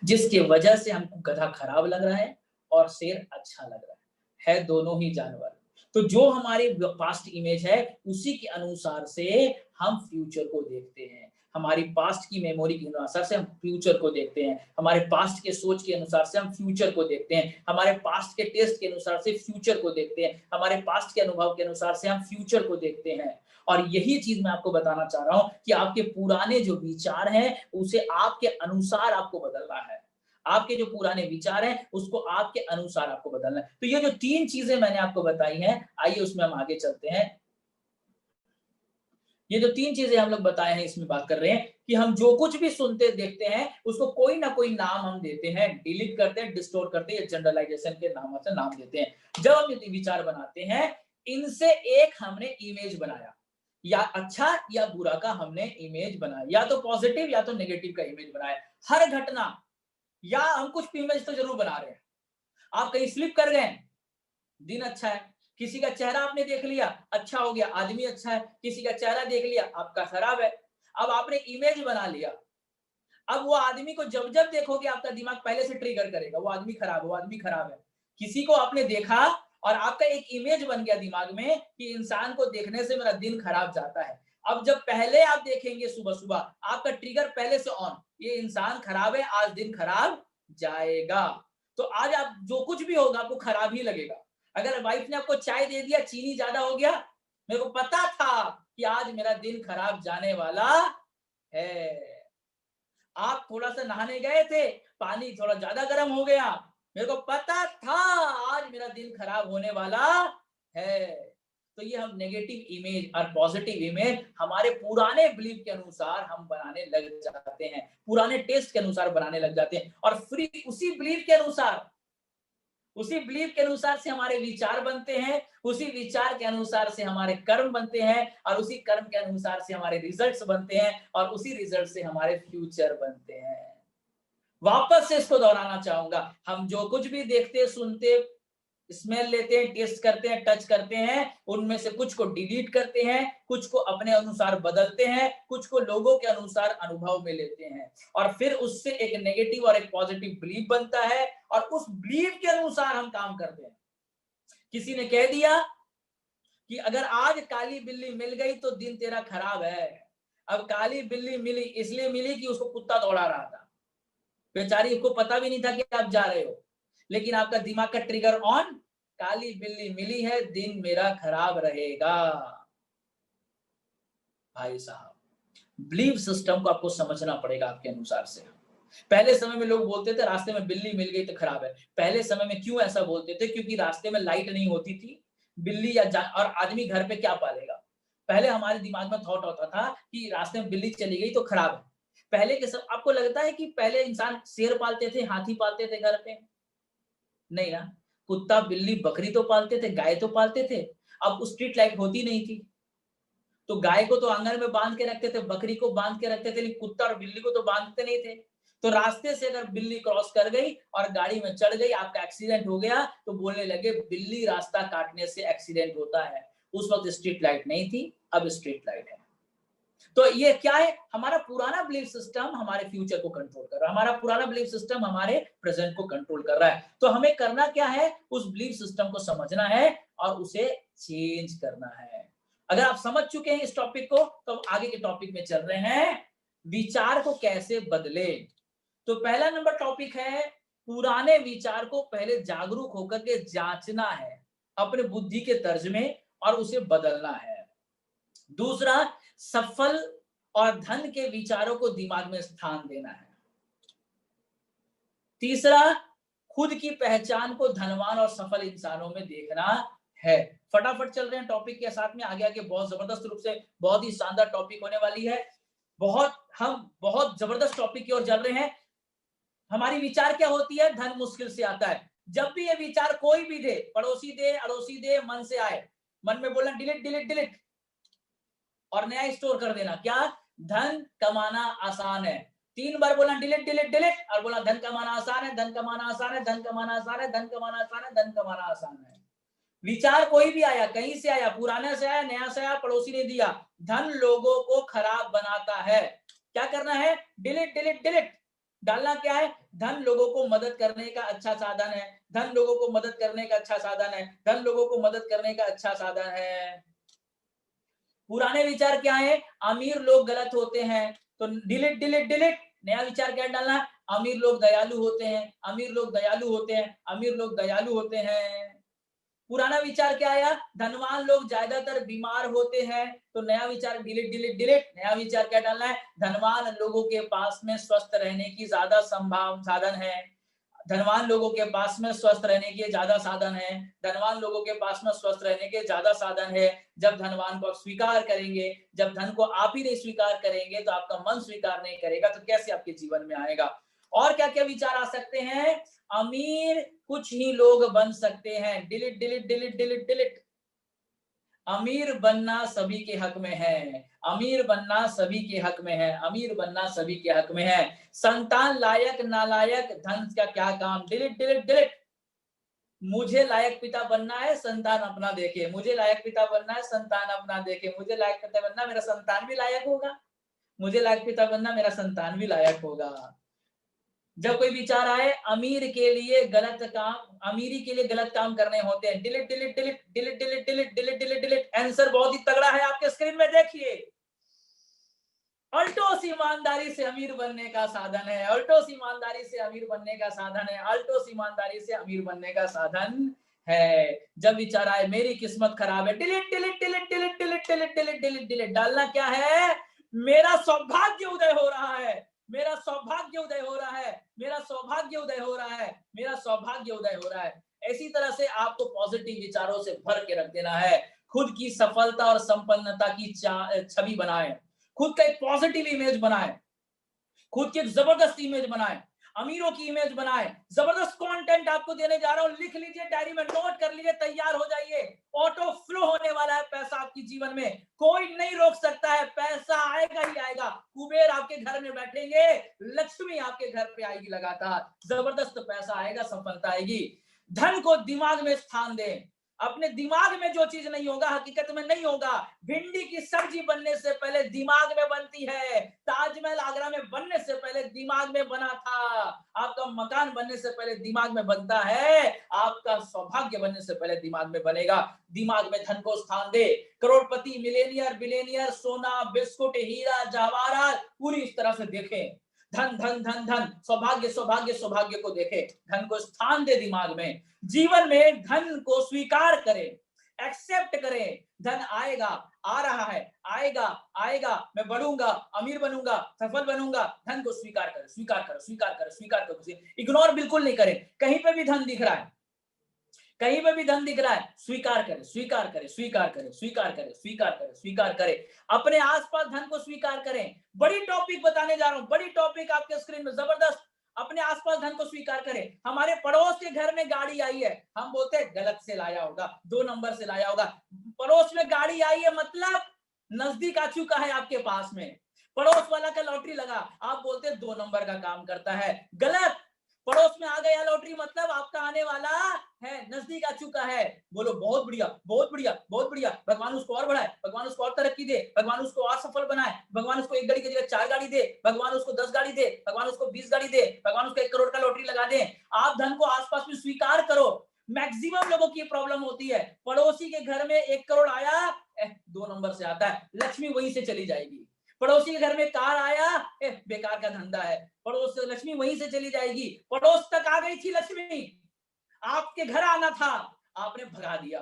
जिसकी वजह से हमको गधा खराब लग रहा है और शेर अच्छा लग रहा है दोनों ही जानवर। तो जो हमारी पास्ट इमेज है उसी के अनुसार से हम फ्यूचर को देखते हैं, हमारी पास्ट की मेमोरी के अनुसार से हम फ्यूचर को देखते हैं, हमारे पास्ट के सोच के अनुसार से हम फ्यूचर को देखते हैं, हमारे पास्ट के टेस्ट के अनुसार से फ्यूचर को देखते हैं, हमारे पास्ट के अनुभव के अनुसार से हम फ्यूचर को देखते हैं। और यही चीज मैं आपको बताना चाह रहा हूं कि आपके पुराने जो विचार हैं उसे आपके अनुसार आपको बदलना है, आपके जो पुराने विचार हैं उसको आपके अनुसार आपको बदलना है। तो ये जो 3 चीजें मैंने आपको बताई हैं, आइए उसमें हम आगे चलते हैं। ये जो 3 चीजें हम लोग बताए हैं इसमें बात कर रहे हैं कि हम जो कुछ भी सुनते देखते हैं उसको कोई ना कोई नाम हम देते हैं, डिलीट करते हैं, डिस्टोर करते हैं, जनरलाइजेशन के नाम से नाम देते हैं। जब हम ये विचार बनाते हैं, इनसे एक हमने इमेज बनाया, या अच्छा या बुरा का हमने इमेज बनाया, या तो पॉजिटिव या तो नेगेटिव का इमेज बनाया। हर घटना या हम कुछ इमेज तो जरूर बना रहे हैं। आप कहीं स्लिप कर गए, दिन अच्छा है, किसी का चेहरा आपने देख लिया, अच्छा हो गया, आदमी अच्छा है, किसी का चेहरा देख लिया, आपका खराब है। अब आपने इमेज बना लिया, अब वो आदमी को जब जब देखोगे आपका दिमाग पहले से ट्रिगर करेगा, वो आदमी खराब है, वो आदमी खराब है। किसी को आपने देखा और आपका एक इमेज बन गया दिमाग में कि इंसान को देखने से मेरा दिन खराब जाता है। अब जब पहले आप देखेंगे सुबह सुबह, आपका ट्रिगर पहले से ऑन, ये इंसान खराब है, आज दिन खराब जाएगा। तो आज आप जो कुछ भी होगा आपको खराब ही लगेगा। अगर वाइफ ने आपको चाय दे दिया, चीनी ज्यादा हो गया, मेरे को पता था कि आज मेरा दिन खराब जाने वाला है। आप थोड़ा सा नहाने गए थे, पानी थोड़ा ज्यादा गर्म हो गया, मेरे को पता था आज मेरा दिन खराब होने वाला है। तो ये हम नेगेटिव इमेज और पॉजिटिव इमेज हमारे पुराने बिलीफ के अनुसार हम बनाने लग जाते हैं, पुराने टेस्ट के अनुसार बनाने लग जाते हैं, और फिर उसी बिलीफ के अनुसार से हमारे विचार बनते हैं, उसी विचार के अनुसार से हमारे कर्म बनते हैं, और उसी कर्म के अनुसार से हमारे रिजल्ट्स बनते हैं, और उसी रिजल्ट से हमारे फ्यूचर बनते हैं। वापस से इसको दोहराना चाहूंगा, हम जो कुछ भी देखते, सुनते, स्मेल लेते हैं, टेस्ट करते हैं, टच करते हैं, उनमें से कुछ को डिलीट करते हैं, कुछ को अपने अनुसार बदलते हैं, कुछ को लोगों के अनुसार अनुभव में लेते हैं, और फिर उससे एक नेगेटिव और एक पॉजिटिव बिलीफ बनता है, और उस बिलीफ के अनुसार हम काम करते हैं। किसी ने कह दिया कि अगर आज काली बिल्ली मिल गई तो दिन तेरा खराब है। अब काली बिल्ली मिली इसलिए मिली कि उसको कुत्ता दौड़ा रहा था, बेचारी को पता भी नहीं था कि आप जा रहे हो, लेकिन आपका दिमाग का ट्रिगर ऑन, काली बिल्ली मिली है, दिन मेरा खराब रहेगा। भाई साहब, बिलीफ सिस्टम को आपको समझना पड़ेगा आपके अनुसार से। पहले समय में लोग बोलते थे रास्ते में बिल्ली मिल गई तो खराब है। पहले समय में क्यों ऐसा बोलते थे? क्योंकि रास्ते में लाइट नहीं होती थी, बिल्ली और आदमी घर पे क्या पालेगा। पहले हमारे दिमाग में थॉट होता था कि रास्ते में बिल्ली चली गई तो खराब है। पहले के सब आपको लगता है कि पहले इंसान शेर पालते थे, हाथी पालते थे घर पे? नहीं ना, कुत्ता, बिल्ली, बकरी तो पालते थे, गाय तो पालते थे। अब स्ट्रीट लाइट होती नहीं थी, तो गाय को तो आंगन में बांध के रखते थे, बकरी को बांध के रखते थे, लेकिन कुत्ता और बिल्ली को तो बांधते नहीं थे। तो रास्ते से अगर बिल्ली क्रॉस कर गई और गाड़ी में चढ़ गई, आपका एक्सीडेंट हो गया, तो बोलने लगे बिल्ली रास्ता काटने से एक्सीडेंट होता है। उस वक्त स्ट्रीट लाइट नहीं थी, अब स्ट्रीट लाइट है। तो ये क्या है? हमारा पुराना बिलीफ सिस्टम हमारे फ्यूचर को कंट्रोल कर रहा है, हमारा पुराना बिलीफ सिस्टम हमारे प्रेजेंट को कंट्रोल कर रहा है। तो हमें करना क्या है? उस बिलीफ सिस्टम को समझना है और उसे चेंज करना है। अगर आप समझ चुके हैं इस टॉपिक को, तो आगे के टॉपिक में चल रहे हैं, विचार को कैसे बदले। तो पहला नंबर टॉपिक है, पुराने विचार को पहले जागरूक होकर के जांचना है अपने बुद्धि के तर्ज में और उसे बदलना है। दूसरा, सफल और धन के विचारों को दिमाग में स्थान देना है। तीसरा, खुद की पहचान को धनवान और सफल इंसानों में देखना है। फटाफट चल रहे हैं टॉपिक के साथ में, आगे आगे बहुत जबरदस्त रूप से बहुत ही शानदार टॉपिक होने वाली है। हम बहुत जबरदस्त टॉपिक की ओर चल रहे हैं। हमारी विचार क्या होती है? धन मुश्किल से आता है। जब भी ये विचार कोई भी दे, पड़ोसी दे, अड़ोसी दे, मन से आए, मन में बोलना डिलीट डिलीट डिलीट और नया स्टोर कर देना। क्या? धन कमाना आसान है। 3 बार बोलना डिलीट डिलीट डिलीट और बोलना धन कमाना आसान है, धन कमाना आसान है, धन कमाना आसान है, धन कमाना आसान है, धन कमाना आसान है। विचार कोई भी आया, कहीं से आया, पुराने से आया, नया से आया, पड़ोसी ने दिया, धन लोगों को खराब बनाता है। क्या करना है? Delete delete delete. डालना क्या है? धन लोगों को मदद करने का अच्छा साधन है, धन लोगों को मदद करने का अच्छा साधन है, धन लोगों को मदद करने का अच्छा साधन है। पुराने विचार क्या है? अमीर लोग गलत होते हैं, तो डिलीट डिलीट डिलीट। नया विचार क्या डालना है? अमीर लोग दयालु होते हैं, अमीर लोग दयालु होते हैं, अमीर लोग दयालु होते हैं। पुराना विचार क्या आया? धनवान लोग ज्यादातर बीमार होते हैं, तो नया विचार डिलीट डिलीट डिलीट। नया विचार क्या डालना है? धनवान लोगों के पास में स्वस्थ रहने की ज्यादा संभावना साधन है, धनवान लोगों के पास में स्वस्थ रहने के ज्यादा साधन है, धनवान लोगों के पास में स्वस्थ रहने के ज्यादा साधन है। जब धनवान को आप स्वीकार करेंगे, जब धन को आप ही नहीं स्वीकार करेंगे तो आपका मन स्वीकार नहीं करेगा, तो कैसे आपके जीवन में आएगा? और क्या क्या विचार आ सकते हैं? अमीर कुछ ही लोग बन सकते हैं, delete delete delete delete delete. अमीर बनना सभी के हक में है, अमीर बनना सभी के हक में है, अमीर बनना सभी के हक में है। संतान लायक नालायक धन का क्या काम? Delete delete delete. मुझे लायक पिता बनना है, संतान अपना देखे, मुझे लायक पिता बनना है, संतान अपना देखे, मुझे लायक पिता बनना, मेरा संतान भी लायक होगा, मुझे लायक पिता बनना, मेरा संतान भी लायक होगा। जब कोई विचार आए अमीर के लिए गलत काम, अमीरी के लिए गलत काम करने होते हैं, delete delete delete delete delete delete delete delete delete. Answer बहुत ही तगड़ा है, आपके स्क्रीन में देखिए। अल्टोस ईमानदारी से अमीर बनने का साधन है, अल्टोस ईमानदारी से अमीर बनने का साधन है, अल्टोस ईमानदारी से अमीर बनने का साधन है। जब विचार आए मेरी किस्मत खराब है, delete delete delete delete delete delete delete delete delete. डालना क्या है? मेरा सौभाग्य उदय हो रहा है, मेरा सौभाग्य उदय हो रहा है, मेरा सौभाग्य उदय हो रहा है, मेरा सौभाग्य उदय हो रहा है। इसी तरह से आपको पॉजिटिव विचारों से भर के रख देना है। खुद की सफलता और संपन्नता की छवि बनाए, खुद का एक पॉजिटिव इमेज बनाए, खुद की एक जबरदस्त इमेज बनाए, अमीरों की इमेज बनाए। जबरदस्त कंटेंट आपको देने जा रहा हूं, लिख लीजिए, डायरी में नोट कर लीजिए, तैयार हो जाइए। ऑटो फ्लो होने वाला है पैसा आपके जीवन में, कोई नहीं रोक सकता है, पैसा आएगा ही आएगा। कुबेर आपके घर में बैठेंगे, लक्ष्मी आपके घर पे आएगी लगातार, जबरदस्त पैसा आएगा, सफलता आएगी। धन को दिमाग में स्थान दें, अपने दिमाग में जो चीज नहीं होगा हकीकत में नहीं होगा। भिंडी की सब्जी बनने से पहले दिमाग में बनती है, ताजमहल आगरा में बनने से पहले दिमाग में बना था, आपका मकान बनने से पहले दिमाग में बनता है, आपका सौभाग्य बनने से पहले दिमाग में बनेगा। दिमाग में धन को स्थान दे। करोड़पति, मिलेनियर, बिलेनियर, सोना, बिस्कुट, हीरा, जवाहरात, पूरी इस तरह से देखें। धन धन धन धन, सौभाग्य सौभाग्य सौभाग्य को देखे, धन को स्थान दे दिमाग में। जीवन में धन को स्वीकार करें, एक्सेप्ट करें। धन आएगा, आ रहा है, आएगा आएगा, मैं बढ़ूंगा, अमीर बनूंगा, सफल बनूंगा। धन को स्वीकार करें, स्वीकार करो, स्वीकार करो, स्वीकार करो, इग्नोर बिल्कुल नहीं करें। कहीं पे भी धन दिख रहा है, कहीं पे भी धन दिख रहा है, स्वीकार करें, स्वीकार करें, स्वीकार करें, स्वीकार करें, स्वीकार करें, स्वीकार करें। अपने आसपास धन को स्वीकार करें। बड़ी टॉपिक बताने जा रहा हूं, बड़ी टॉपिक आपके स्क्रीन में, जबरदस्त। अपने आसपास धन को स्वीकार करें। हमारे पड़ोस के घर में गाड़ी आई है, हम बोलते हैं गलत से लाया होगा, 2 नंबर से लाया होगा। पड़ोस में गाड़ी आई है मतलब नजदीक आ चुका है आपके पास में। पड़ोस वाला का लॉटरी लगा, आप बोलते हैं 2 नंबर का काम करता है, गलत। पड़ोस में आ गया लॉटरी मतलब आपका आने वाला है, नजदीक आ चुका है। बोलो बहुत बढ़िया, बहुत बढ़िया, बहुत बढ़िया। भगवान उसको और बढ़ाए, भगवान उसको और तरक्की दे, भगवान उसको और सफल बनाए, भगवान उसको 1 गाड़ी की जगह 4 गाड़ी दे, भगवान उसको 10 गाड़ी दे, भगवान उसको 20 गाड़ी दे, भगवान उसको 1 करोड़ का लॉटरी लगा दे। आप धन को आसपास में स्वीकार करो। मैक्सिमम लोगों की प्रॉब्लम होती है, पड़ोसी के घर में 1 करोड़ आया, 2 नंबर से आता है, लक्ष्मी वहीं से चली जाएगी। पड़ोसी के घर में कार आया, बेकार का धंधा है, पड़ोस से लक्ष्मी वहीं से चली जाएगी। पड़ोस तक आ गई थी लक्ष्मी, आपके घर आना था, आपने भगा दिया,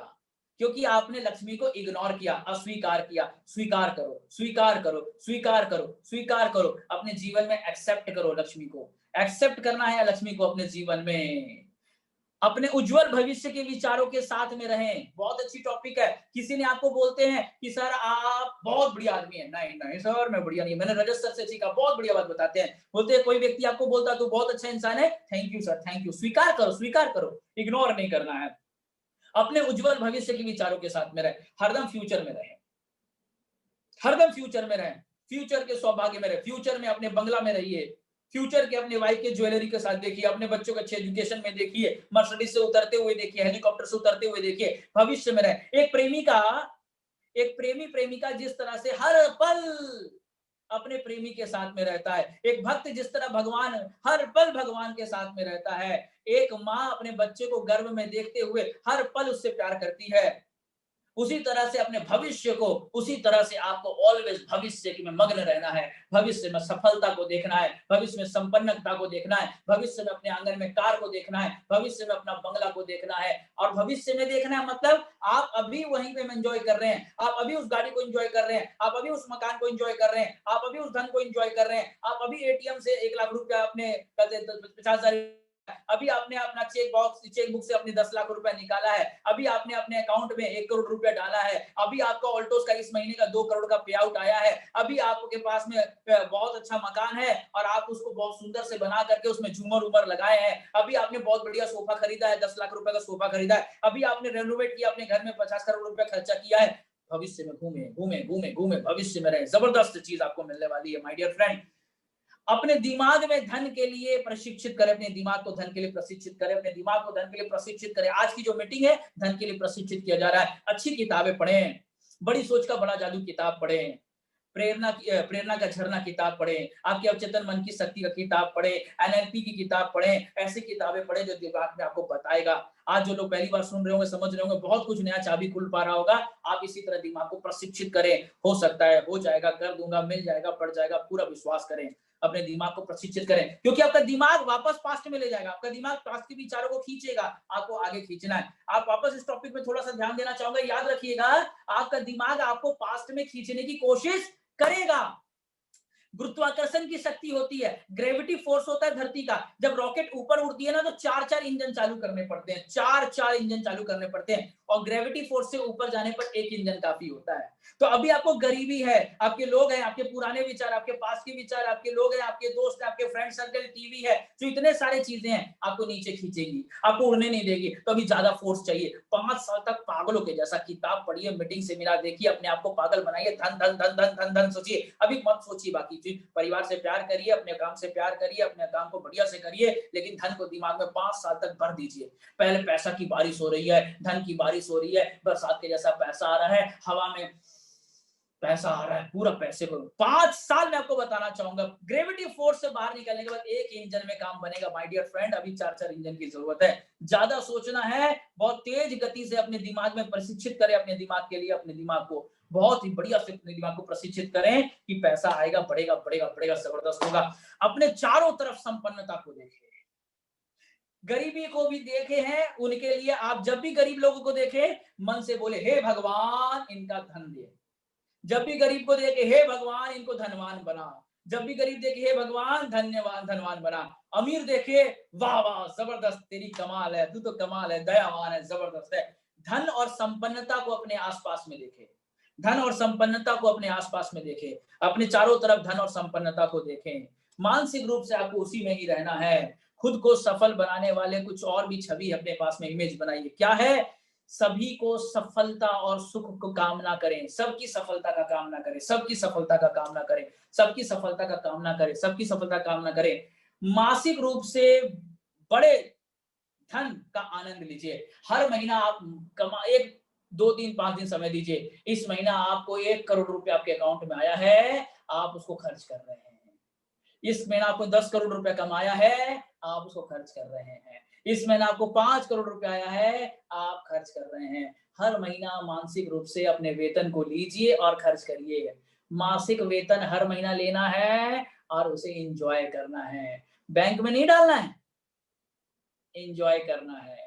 क्योंकि आपने लक्ष्मी को इग्नोर किया, अस्वीकार किया। स्वीकार करो, स्वीकार करो, स्वीकार करो, स्वीकार करो। अपने जीवन में एक्सेप्ट करो, लक्ष्मी को एक्सेप्ट करना है, लक्ष्मी को अपने जीवन में। अपने उज्जवल भविष्य के विचारों के साथ में रहें। बहुत अच्छी टॉपिक है। किसी ने आपको बोलते हैं कि सर आप बहुत बढ़िया आदमी है, नहीं नहीं सर मैं बढ़िया नहीं, मैंने रजत सर से सीखा, बहुत बढ़िया बात बताते हैं। बोलते हैं कोई व्यक्ति आपको बोलता है तू बहुत अच्छा इंसान है, thank you sir, thank you. स्वीकार करो, स्वीकार करो, इग्नोर नहीं करना है। अपने उज्जवल भविष्य के विचारों के साथ में रहे, हरदम फ्यूचर में रहे, हरदम फ्यूचर में रहे, फ्यूचर के सौभाग्य में रहे, फ्यूचर में अपने बंगला में रहिए, फ्यूचर के अपने वाइफ के ज्वेलरी के साथ देखिए, अपने बच्चों के अच्छे एजुकेशन में देखिए, मर्सिडीज से उतरते हुए देखिए, हेलीकॉप्टर से उतरते हुए देखिए, भविष्य में रहे। एक प्रेमी प्रेमिका जिस तरह से हर पल अपने प्रेमी के साथ में रहता है। एक भक्त जिस तरह भगवान हर पल भगवान के साथ में रहता है, एक माँ अपने बच्चे को गर्भ में देखते हुए हर पल उससे प्यार करती है, उसी तरह से अपने भविष्य को, उसी तरह से आपको ऑलवेज भविष्य में मग्न रहना है, भविष्य में सफलता को देखना है, भविष्य में संपन्नता को देखना है, भविष्य में अपने आंगन में कार को देखना है, भविष्य में अपना बंगला को देखना है। और भविष्य में देखना है मतलब आप अभी वहीं पे एंजॉय कर रहे हैं, आप अभी उस गाड़ी को एंजॉय कर रहे हैं, आप अभी उस मकान को एंजॉय कर रहे हैं, आप अभी उस धन को एंजॉय कर रहे हैं, आप अभी एटीएम से 1 लाख रुपया अपने 50,000, अभी आपने अपना चेक बुक से अपने 10 लाख रुपए निकाला है, अभी आपने अपने अकाउंट में 1 करोड़ रुपया डाला है, अभी आपका ऑल्टोस का इस महीने का 2 करोड़ का पे आउट आया है, अभी आपके पास में बहुत अच्छा मकान है और आप उसको बहुत सुंदर से बना करके उसमें झूमर उमर लगाए हैं, अभी आपने बहुत बढ़िया सोफा खरीदा है, 10 लाख रुपए का सोफा खरीदा है, अभी आपने रेनोवेट किया अपने घर में 50 करोड़ रुपया खर्चा किया है। भविष्य में घूमे घूमे घूमे घूमे भविष्य में रहे, जबरदस्त चीज आपको मिलने वाली है माय डियर फ्रेंड। अपने दिमाग में धन के लिए प्रशिक्षित करें, अपने दिमाग को धन के लिए प्रशिक्षित करें, अपने दिमाग को धन के लिए प्रशिक्षित करें। आज की जो मीटिंग है धन के लिए प्रशिक्षित किया जा रहा है। अच्छी किताबें पढ़ें, बड़ी सोच का बड़ा जादू किताब पढ़ें, प्रेरणा का झरना किताब पढ़ें, आपके अवचेतन मन की शक्ति का किताब पढ़ें, एनएलपी की किताब पढ़ें, ऐसी किताबें पढ़ें जो दिमाग में आपको बताएगा। आज जो लोग पहली बार सुन रहे होंगे, समझ रहे होंगे, बहुत कुछ नया चाबी खुल पा रहा होगा। आप इसी तरह दिमाग को प्रशिक्षित करें, हो सकता है, हो जाएगा, कर दूंगा, मिल जाएगा, पड़ जाएगा, पूरा विश्वास करें, अपने दिमाग को प्रशिक्षित करें, क्योंकि आपका दिमाग वापस पास्ट में ले जाएगा, आपका दिमाग पास्ट के विचारों को खींचेगा, आपको आगे खींचना है। आप वापस इस टॉपिक में थोड़ा सा ध्यान देना चाहूंगा, याद रखिएगा, आपका दिमाग आपको पास्ट में खींचने की कोशिश करेगा। गुरुत्वाकर्षण की शक्ति होती है, ग्रेविटी फोर्स होता है धरती का। जब रॉकेट ऊपर उड़ती है ना तो 4-4 इंजन चालू करने पड़ते हैं, 4-4 इंजन चालू करने पड़ते हैं, और ग्रेविटी फोर्स से ऊपर जाने पर 1 इंजन काफी होता है। तो अभी आपको गरीबी है, आपके लोग हैं, आपके पुराने विचार, आपके पास के विचार, आपके लोग हैं, आपके दोस्त हैं, आपके फ्रेंड सर्कल, टीवी है, जो इतने सारे चीजें हैं आपको नीचे खींचेगी, आपको उड़ने नहीं देगी। तो अभी ज्यादा फोर्स चाहिए। 5 साल तक पागलों के जैसा किताब पढ़िए, मीटिंग सेमिनार देखिए, अपने आप को पागल बनाइए, धन धन धन धन धन धन सोचिए। अभी मत सोचिए बाकी चीज, परिवार से प्यार करिए, अपने काम से प्यार करिए, अपने काम को बढ़िया से करिए, लेकिन धन को दिमाग में 5 साल तक भर दीजिए। पहले पैसा की बारिश हो रही है, धन की बारिश हो रही है, बरसात के जैसा पैसा आ रहा है, हवा में पैसा आ रहा है, पूरा पैसे को 5 साल में आपको बताना चाहूंगा, ग्रेविटी फोर्स से बाहर निकलने के बाद 1 इंजन में काम बनेगा माय डियर फ्रेंड। अभी 4-4 इंजन की जरूरत है। ज्यादा सोचना है, बहुत तेज गति से अपने दिमाग में प्रशिक्षित करें, अपने दिमाग के लिए, अपने दिमाग को बहुत ही बढ़िया से अपने दिमाग को प्रशिक्षित करें कि पैसा आएगा, बढ़ेगा बढ़ेगा बढ़ेगा, जबरदस्त होगा। अपने चारों तरफ संपन्नता को देखें, गरीबी को भी देखे हैं, उनके लिए आप जब भी गरीब लोगों को देखें, मन से बोले हे भगवान इनका धन दे। जब भी गरीब को देखे, हे भगवान इनको धनवान बना। जब भी गरीब देखे, हे भगवान धनवान बना। अमीर देखे, वाह वाह जबरदस्त, तेरी कमाल है, तू तो कमाल है, दयावान है, जबरदस्त है। धन और संपन्नता को अपने आसपास में देखे, धन और संपन्नता को अपने आसपास में देखे, अपने चारों तरफ धन और संपन्नता को देखें। मानसिक रूप से आपको उसी में ही रहना है। खुद को सफल बनाने वाले कुछ और भी छवि अपने पास में इमेज बनाइए। क्या है? सभी को सफलता और सुख को कामना करें, सबकी सफलता का कामना करें, सबकी सफलता का कामना करें, सबकी सफलता का कामना करें, सबकी सफलता कामना करें। मासिक रूप से बड़े धन का आनंद लीजिए। हर महीना आप 1, 2, 3, 5 दिन समय दीजिए। इस महीना आपको 1 करोड़ रुपए आपके अकाउंट में आया है, आप उसको खर्च कर रहे हैं। इस महीना आपको 10 करोड़ रुपए कमाया है, आप उसको खर्च कर रहे हैं। इस महीना आपको 5 करोड़ रुपए आया है, आप खर्च कर रहे हैं। हर महीना मानसिक रूप से अपने वेतन को लीजिए और खर्च करिए। मासिक वेतन हर महीना लेना है और उसे एंजॉय करना है, बैंक में नहीं डालना है, एंजॉय करना है।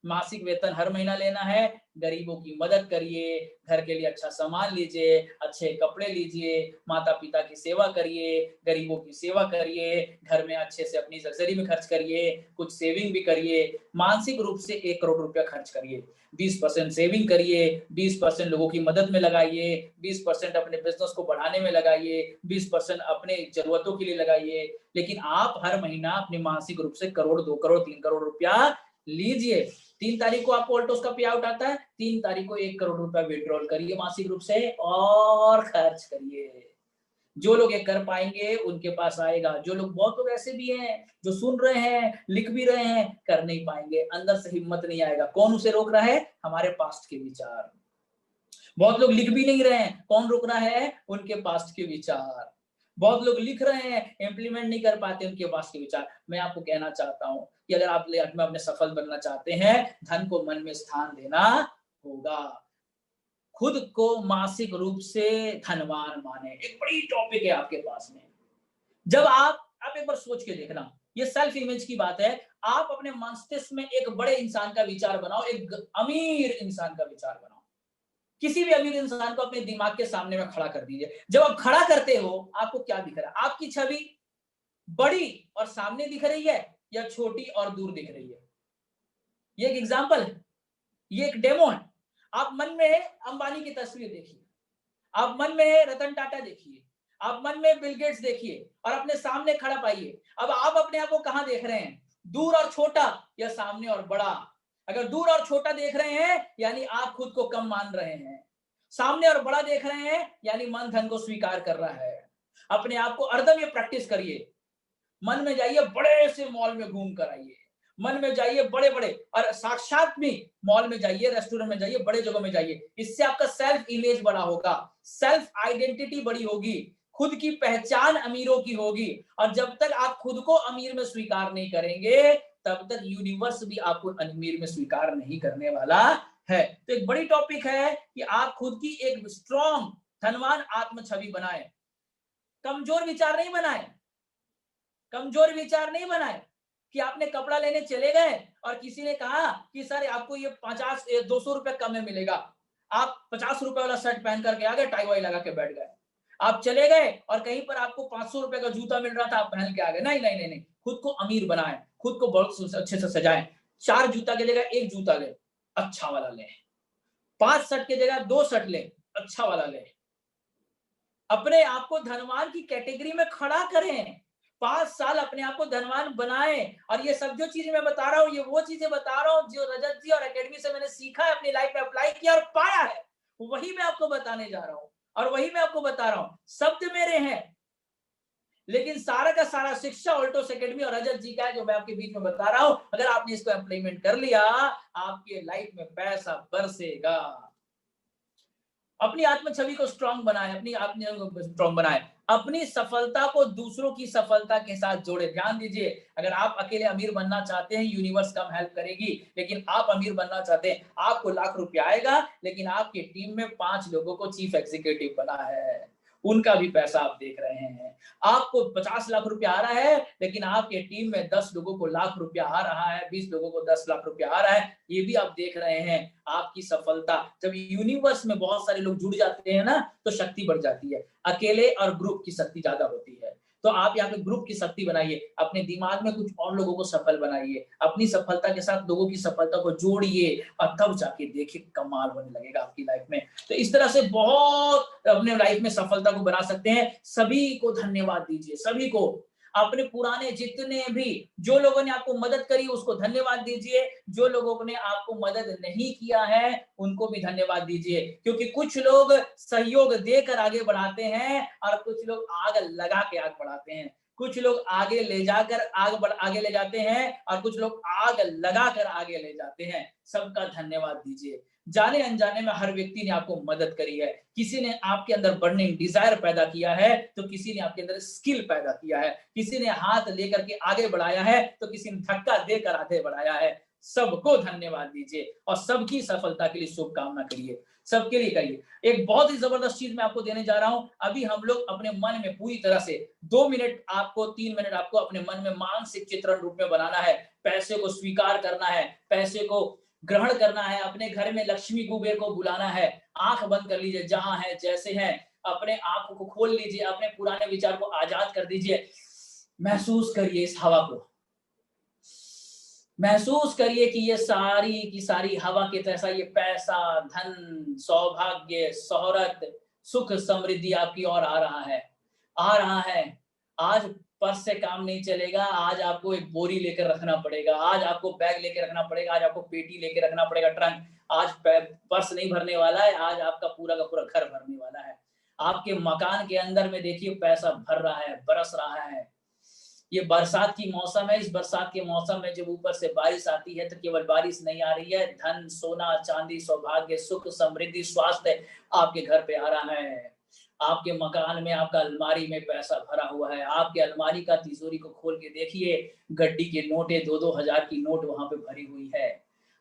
मासिक वेतन हर महीना लेना है, गरीबों की मदद करिए, घर के लिए अच्छा सामान लीजिए, अच्छे कपड़े लीजिए, माता पिता की सेवा करिए, गरीबों की सेवा करिए, घर में अच्छे से अपनी लग्जरी में खर्च करिए, कुछ सेविंग भी करिए। मानसिक रूप से 1 करोड़ रुपया खर्च करिए, 20% सेविंग करिए, 20% लोगों की मदद में लगाइए, 20% अपने बिजनेस को बढ़ाने में लगाइए, 20% अपने जरूरतों के लिए लगाइए। लेकिन आप हर महीना अपने मानसिक रूप से 1 करोड़, 2 करोड़, 3 करोड़ रुपया लीजिए। 3 तारीख को आपको ऑल्टोस का पे आउट आता है, 3 तारीख को 1 करोड़ रुपया विड्रॉल करिए मासिक रूप से और खर्च करिए। जो लोग ये कर पाएंगे उनके पास आएगा। जो लोग, बहुत लोग ऐसे भी हैं जो सुन रहे हैं, लिख भी रहे हैं, कर नहीं पाएंगे, अंदर से हिम्मत नहीं आएगा। कौन उसे रोक रहा है? हमारे पास्ट के विचार। बहुत लोग लिख भी नहीं रहे हैं, कौन रोक रहा है? उनके पास्ट के विचार। बहुत लोग लिख रहे हैं, इम्प्लीमेंट नहीं कर पाते उनके पास के विचार। मैं आपको कहना चाहता हूं कि अगर आप लाइफ में अपने सफल बनना चाहते हैं, धन को मन में स्थान देना होगा। खुद को मानसिक रूप से धनवान माने, एक बड़ी टॉपिक है आपके पास में। जब आप एक बार सोच के देखना, ये सेल्फ इमेज की बात है। आप अपने मस्तिष्क में एक बड़े इंसान का विचार बनाओ, एक अमीर इंसान का विचार बनाओ। किसी भी अमीर इंसान को अपने दिमाग के सामने में खड़ा कर दीजिए। जब आप खड़ा करते हो, आपको क्या दिख रहा है? आपकी छवि बड़ी और सामने दिख रही है या छोटी और दूर दिख रही है? ये एक एग्जाम्पल है, ये एक डेमो है। आप मन में अंबानी की तस्वीर देखिए, आप मन में रतन टाटा देखिए, आप मन में बिल गेट्स देखिए और अपने सामने खड़ा पाइए। अब आप अपने आप को कहां देख रहे हैं? दूर और छोटा या सामने और बड़ा? अगर दूर और छोटा देख रहे हैं यानी आप खुद को कम मान रहे हैं। सामने और बड़ा देख रहे हैं यानी मन धन को स्वीकार कर रहा है। अपने आप को हरदम ये प्रैक्टिस करिए। मन में जाइए, बड़े से मॉल में घूम कर आइए। मन में जाइए बड़े बड़े, और साक्षात में मॉल में जाइए, रेस्टोरेंट में जाइए, बड़े जगहों में जाइए। इससे आपका सेल्फ इमेज बड़ा होगा, सेल्फ आइडेंटिटी बड़ी होगी, खुद की पहचान अमीरों की होगी। और जब तक आप खुद को अमीर में स्वीकार नहीं करेंगे, तब तक यूनिवर्स भी आपको अमीर में स्वीकार नहीं करने वाला है। तो एक बड़ी टॉपिक है कि आप खुद की एक स्ट्रॉन्ग धनवान आत्म छवि बनाएं। कमजोर विचार नहीं बनाएं, कमजोर विचार नहीं बनाएं कि आपने कपड़ा लेने चले गए और किसी ने कहा कि सर आपको ये 200 रुपए कम में मिलेगा। आप 50 रुपए वाला शर्ट पहन करके आ गए, टाई वाई लगा के बैठ गए। आप चले गए और कहीं पर आपको 500 रुपए का जूता मिल रहा था, आप पहन के आ गए। नहीं नहीं नहीं नहीं, खुद को अमीर बनाएं, खुद को बहुत अच्छे से सजाएं। 4 जूता की जगह 1 जूता ले, अच्छा वाला ले। 5 शर्ट की जगह 2 शर्ट ले, अच्छा वाला ले। अपने आप को धनवान की कैटेगरी में खड़ा करें। 5 साल अपने आप को धनवान बनाएं। और ये सब जो चीजें मैं बता रहा हूँ, ये वो चीजें बता रहा हूँ जो रजत जी और एकेडमी से मैंने सीखा है, अपनी लाइफ में अप्लाई किया और पाया है। वही मैं आपको बताने जा रहा हूँ और वही मैं आपको बता रहा हूँ। शब्द मेरे हैं, लेकिन सारा का सारा शिक्षा ऑल्टोस एकेडमी और रजत जी का है, जो मैं आपके बीच में बता रहा हूँ। अगर आपने इसको इम्प्लीमेंट कर लिया, आपके लाइफ में पैसा बरसेगा। अपनी आत्म छवि को स्ट्रॉन्ग बनाए, अपनी आत्म स्ट्रॉन्ग बनाए। अपनी सफलता को दूसरों की सफलता के साथ जोड़े। ध्यान दीजिए, अगर आप अकेले अमीर बनना चाहते हैं, यूनिवर्स कम हेल्प करेगी। लेकिन आप अमीर बनना चाहते हैं, आपको लाख रुपया आएगा, लेकिन आपकी टीम में 5 लोगों को चीफ एग्जीक्यूटिव बना है, उनका भी पैसा आप देख रहे हैं। आपको 50 लाख रुपया आ रहा है, लेकिन आपके टीम में 10 लोगों को लाख रुपया आ रहा है, 20 लोगों को 10 लाख रुपया आ रहा है, ये भी आप देख रहे हैं। आपकी सफलता, जब यूनिवर्स में बहुत सारे लोग जुड़ जाते हैं ना, तो शक्ति बढ़ जाती है। अकेले और ग्रुप की शक्ति ज्यादा होती है। तो आप यहाँ पे ग्रुप की शक्ति बनाइए, अपने दिमाग में कुछ और लोगों को सफल बनाइए, अपनी सफलता के साथ लोगों की सफलता को जोड़िए और तब जाके देखिए कमाल होने लगेगा आपकी लाइफ में। तो इस तरह से बहुत अपने लाइफ में सफलता को बना सकते हैं। सभी को धन्यवाद दीजिए, सभी को। अपने पुराने जितने भी जो लोगों ने आपको मदद करी उसको धन्यवाद दीजिए, जो लोगों ने आपको मदद नहीं किया है उनको भी धन्यवाद दीजिए। क्योंकि कुछ लोग सहयोग देकर आगे बढ़ाते हैं और कुछ लोग आग लगा के आगे बढ़ाते हैं। कुछ लोग आगे ले जाकर आगे ले जाते हैं और कुछ लोग आग लगाकर आगे ले जाते हैं। सबका धन्यवाद दीजिए। जाने अनजाने में हर व्यक्ति ने आपको मदद करी है। किसी ने आपके अंदर बर्निंग डिजायर पैदा किया है, तो किसी ने आपके अंदर स्किल पैदा किया है। किसी ने हाथ लेकर के आगे बढ़ाया है, तो किसी ने धक्का देकर आगे बढ़ाया है। सबको धन्यवाद दीजिए और सबकी सफलता के लिए शुभकामना करिए, सबके लिए करिए। एक बहुत ही जबरदस्त चीज मैं आपको देने जा रहा हूं। अभी हम लोग अपने मन में पूरी तरह से 2 मिनट आपको 3 मिनट आपको अपने मन में मानसिक चित्रण रूप में बनाना है। पैसे को स्वीकार करना है, पैसे को ग्रहण करना है, अपने घर में लक्ष्मी कुबेर को बुलाना है। आंख बंद कर लीजिए, जहां है जैसे हैं, अपने आंखों को खोल लीजिए, अपने पुराने विचार को आजाद कर दीजिए। महसूस करिए इस हवा को, महसूस करिए कि ये सारी की सारी हवा के जैसा ये पैसा, धन, सौभाग्य, शोहरत, सुख, समृद्धि आपकी ओर आ रहा है, आ रहा है। आज पर्स से काम नहीं चलेगा, आज आपको एक बोरी लेकर रखना पड़ेगा, आज आपको बैग लेकर रखना पड़ेगा, आज आपको पेटी लेकर रखना पड़ेगा, ट्रंक। आज पर्स नहीं भरने वाला है, आज आपका पूरा का पूरा घर भरने वाला है। आपके मकान के अंदर में देखिए पैसा भर रहा है, बरस रहा है। ये बरसात की मौसम है। इस बरसात के मौसम में जब ऊपर से बारिश आती है तो केवल बारिश नहीं आ रही है, धन, सोना, चांदी, सौभाग्य, सुख, समृद्धि, स्वास्थ्य आपके घर पे आ रहा है। आपके मकान में, आपका अलमारी में पैसा भरा हुआ है। आपके अलमारी का तिजोरी को खोल के देखिए, गड्डी के नोटें 2-2 हजार की नोट वहां पे भरी हुई है।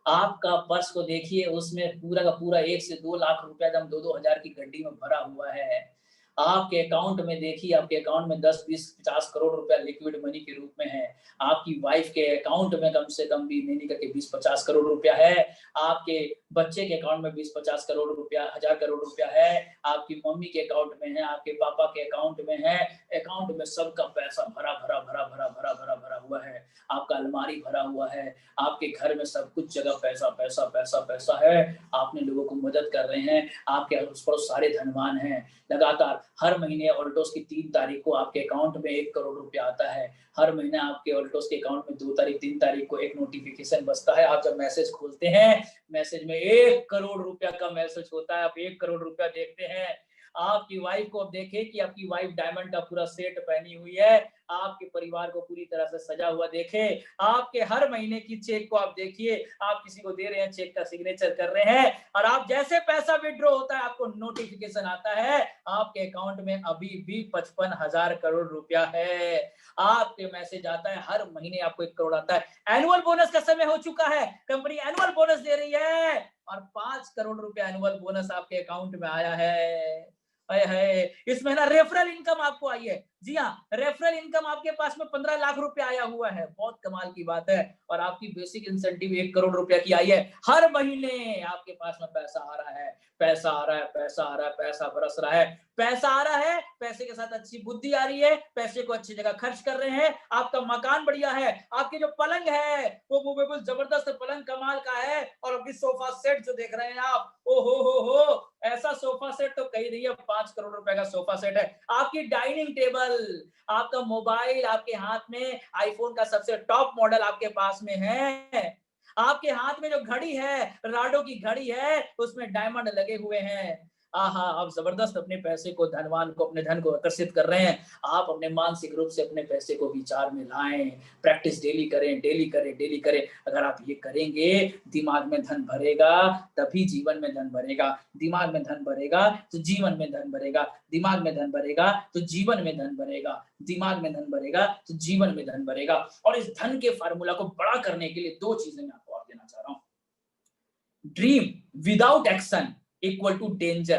आपका पर्स को देखिए, उसमें पूरा का पूरा 1 से 2 लाख रुपया एकदम 2-2 हजार की गड्डी में भरा हुआ है। आपके अकाउंट में देखिए, आपके अकाउंट में 10, 20, 50 करोड़ रुपया लिक्विड मनी के रूप में है। आपकी वाइफ के अकाउंट में कम से कम भी नहीं करके 20-50 करोड़ रुपया है। आपके बच्चे के अकाउंट में 20-50 करोड़ रुपया, 1000 करोड़ रुपया है। आपकी मम्मी के अकाउंट में है, आपके पापा के अकाउंट में है। अकाउंट में सबका पैसा भरा भरा भरा भरा भरा भरा भरा हुआ है। आपका अलमारी भरा हुआ है। आपके घर में सब कुछ जगह पैसा पैसा पैसा पैसा है। आपने लोगों को मदद कर रहे हैं। आपके आस पड़ोस सारे धनवान हैं। लगातार हर महीने ऑल्टोस की 3 तारीख को आपके अकाउंट में 1 करोड़ रुपया आता है। हर महीने आपके ऑल्टोस के अकाउंट में 2 तारीख, 3 तारीख को एक नोटिफिकेशन बजता है। आप जब मैसेज खोलते हैं, मैसेज में 1 करोड़ रुपया का मैसेज होता है। आप 1 करोड़ रुपया देखते हैं। आपकी वाइफ को अब देखें कि आपकी वाइफ डायमंड का पूरा सेट पहनी हुई है। आपके परिवार को पूरी तरह से सजा हुआ देखें। आपके हर महीने की चेक को आप देखिए, आप किसी को दे रहे हैं, चेक का सिग्नेचर कर रहे हैं, और आप जैसे पैसा विड्रॉ होता है आपको नोटिफिकेशन आता है, आपके अकाउंट में अभी भी 55,000 करोड़ रुपया है। आपके मैसेज आता है, हर महीने आपको 1 करोड़ आता है। एनुअल बोनस का समय हो चुका है, कंपनी एनुअल बोनस दे रही है और 5 करोड़ रुपया एनुअल बोनस आपके अकाउंट में आया है। है इस महीना रेफरल इनकम आपको आई है। जी हाँ, रेफरल इनकम आपके पास में 15 लाख रुपया आया हुआ है। बहुत कमाल की बात है। और आपकी बेसिक इंसेंटिव 1 करोड़ रुपया की आई है। हर महीने आपके पास में पैसा आ रहा है, पैसा आ रहा है, पैसा आ रहा है, पैसा बरस रहा है, पैसा आ रहा है। पैसे के साथ अच्छी बुद्धि आ रही है, पैसे को अच्छी जगह खर्च कर रहे हैं। आपका मकान बढ़िया है, आपके जो पलंग है वो मूवेबल जबरदस्त पलंग कमाल का है। और अभी सोफा सेट जो देख रहे हैं आप, ओ हो, ऐसा सोफा सेट तो कहीं नहीं है, 5 करोड़ रुपए का सोफा सेट है। आपकी डाइनिंग टेबल, आपका मोबाइल आपके हाथ में, आईफोन का सबसे टॉप मॉडल आपके पास में है। आपके हाथ में जो घड़ी है, राडो की घड़ी है, उसमें डायमंड लगे हुए हैं। आहा, आप जबरदस्त अपने पैसे को, धनवान को, अपने धन को आकर्षित कर रहे हैं। आप अपने मानसिक रूप से अपने पैसे को विचार में लाएं, प्रैक्टिस डेली करें, डेली करें, डेली करें। अगर आप ये करेंगे, दिमाग में धन भरेगा तभी जीवन में धन भरेगा। दिमाग में धन भरेगा तो जीवन में धन भरेगा। दिमाग में धन भरेगा तो जीवन में धन भरेगा। दिमाग में धन भरेगा तो जीवन में धन भरेगा। और इस धन के फार्मूला को बड़ा करने के लिए 2 चीजें मैं आपको और देना चाह रहा हूं। Dream without action equal to danger,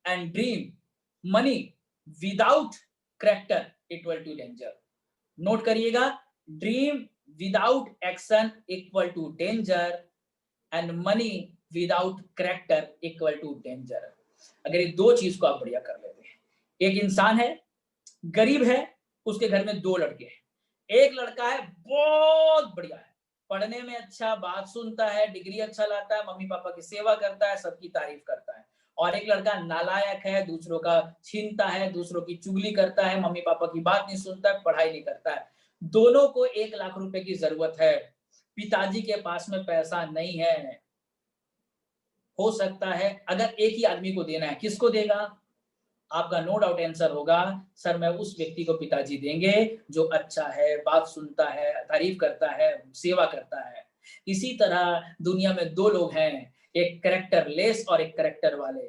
and dream money without character equal to danger. Note करिएगा, dream without action equal to danger and money without character equal to danger. अगर ये 2 चीज को आप बढ़िया कर लेते हैं, एक इंसान है, गरीब है, उसके घर में 2 लड़के हैं। एक लड़का है बहुत बढ़िया है, पढ़ने में अच्छा, बात सुनता है, डिग्री अच्छा लाता है, मम्मी पापा की सेवा करता है, सबकी तारीफ करता है। और एक लड़का नालायक है, दूसरों का छीनता है, दूसरों की चुगली करता है, मम्मी पापा की बात नहीं सुनता है, पढ़ाई नहीं करता है। दोनों को 1 लाख रुपए की जरूरत है। पिताजी के पास में पैसा नहीं है। हो सकता है अगर एक ही आदमी को देना है, किसको देगा? आपका नो डाउट आंसर होगा, सर मैं उस व्यक्ति को पिताजी देंगे जो अच्छा है, बात सुनता है, तारीफ करता है, सेवा करता है। इसी तरह दुनिया में 2 लोग हैं, एक कैरेक्टर लेस और एक कैरेक्टर वाले।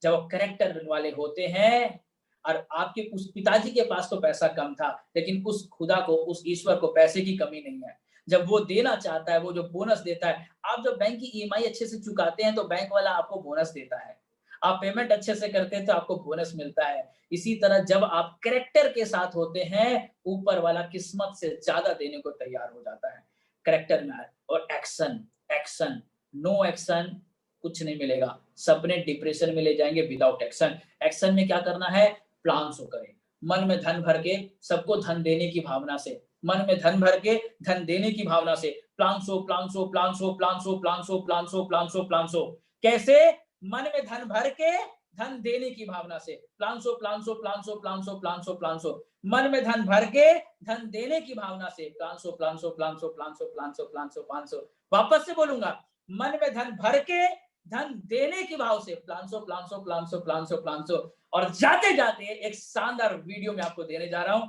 जब कैरेक्टर वाले होते हैं, और आपके उस पिताजी के पास तो पैसा कम था, लेकिन उस खुदा को, उस ईश्वर को पैसे की कमी नहीं है। जब वो देना चाहता है, वो जो बोनस देता है, आप जब बैंक की ईएमआई अच्छे से चुकाते हैं तो बैंक वाला आपको बोनस देता है। आप पेमेंट अच्छे से करते हैं तो आपको बोनस मिलता है। इसी तरह जब आप कैरेक्टर के साथ होते हैं, ऊपर वाला किस्मत से ज्यादा देने को तैयार हो जाता है। कैरेक्टर में और एक्शन, एक्शन, नो एक्शन कुछ नहीं मिलेगा। सपने डिप्रेशन में ले जाएंगे विदाउट एक्शन। एक्शन में क्या करना है? प्लान शो करें, मन में धन भर के, सबको धन देने की भावना से, मन में धन भर के, धन देने की भावना से plan show, plan show, plan show, plan show, plan show, plan show, plan show, plan show. कैसे? मन में धन भर के, धन देने की भावना से plan show, plan show, plan show, plan show, plan show, plan show. मन में धन भर के, धन देने की भावना से plan show, plan show, plan show, plan show, plan show, plan show, plan show. वापस से बोलूंगा, मन में धन भर के, धन देने की भाव से plan show, plan show, plan show, plan show, plan show. और जाते जाते एक शानदार वीडियो में आपको देने जा रहा हूं।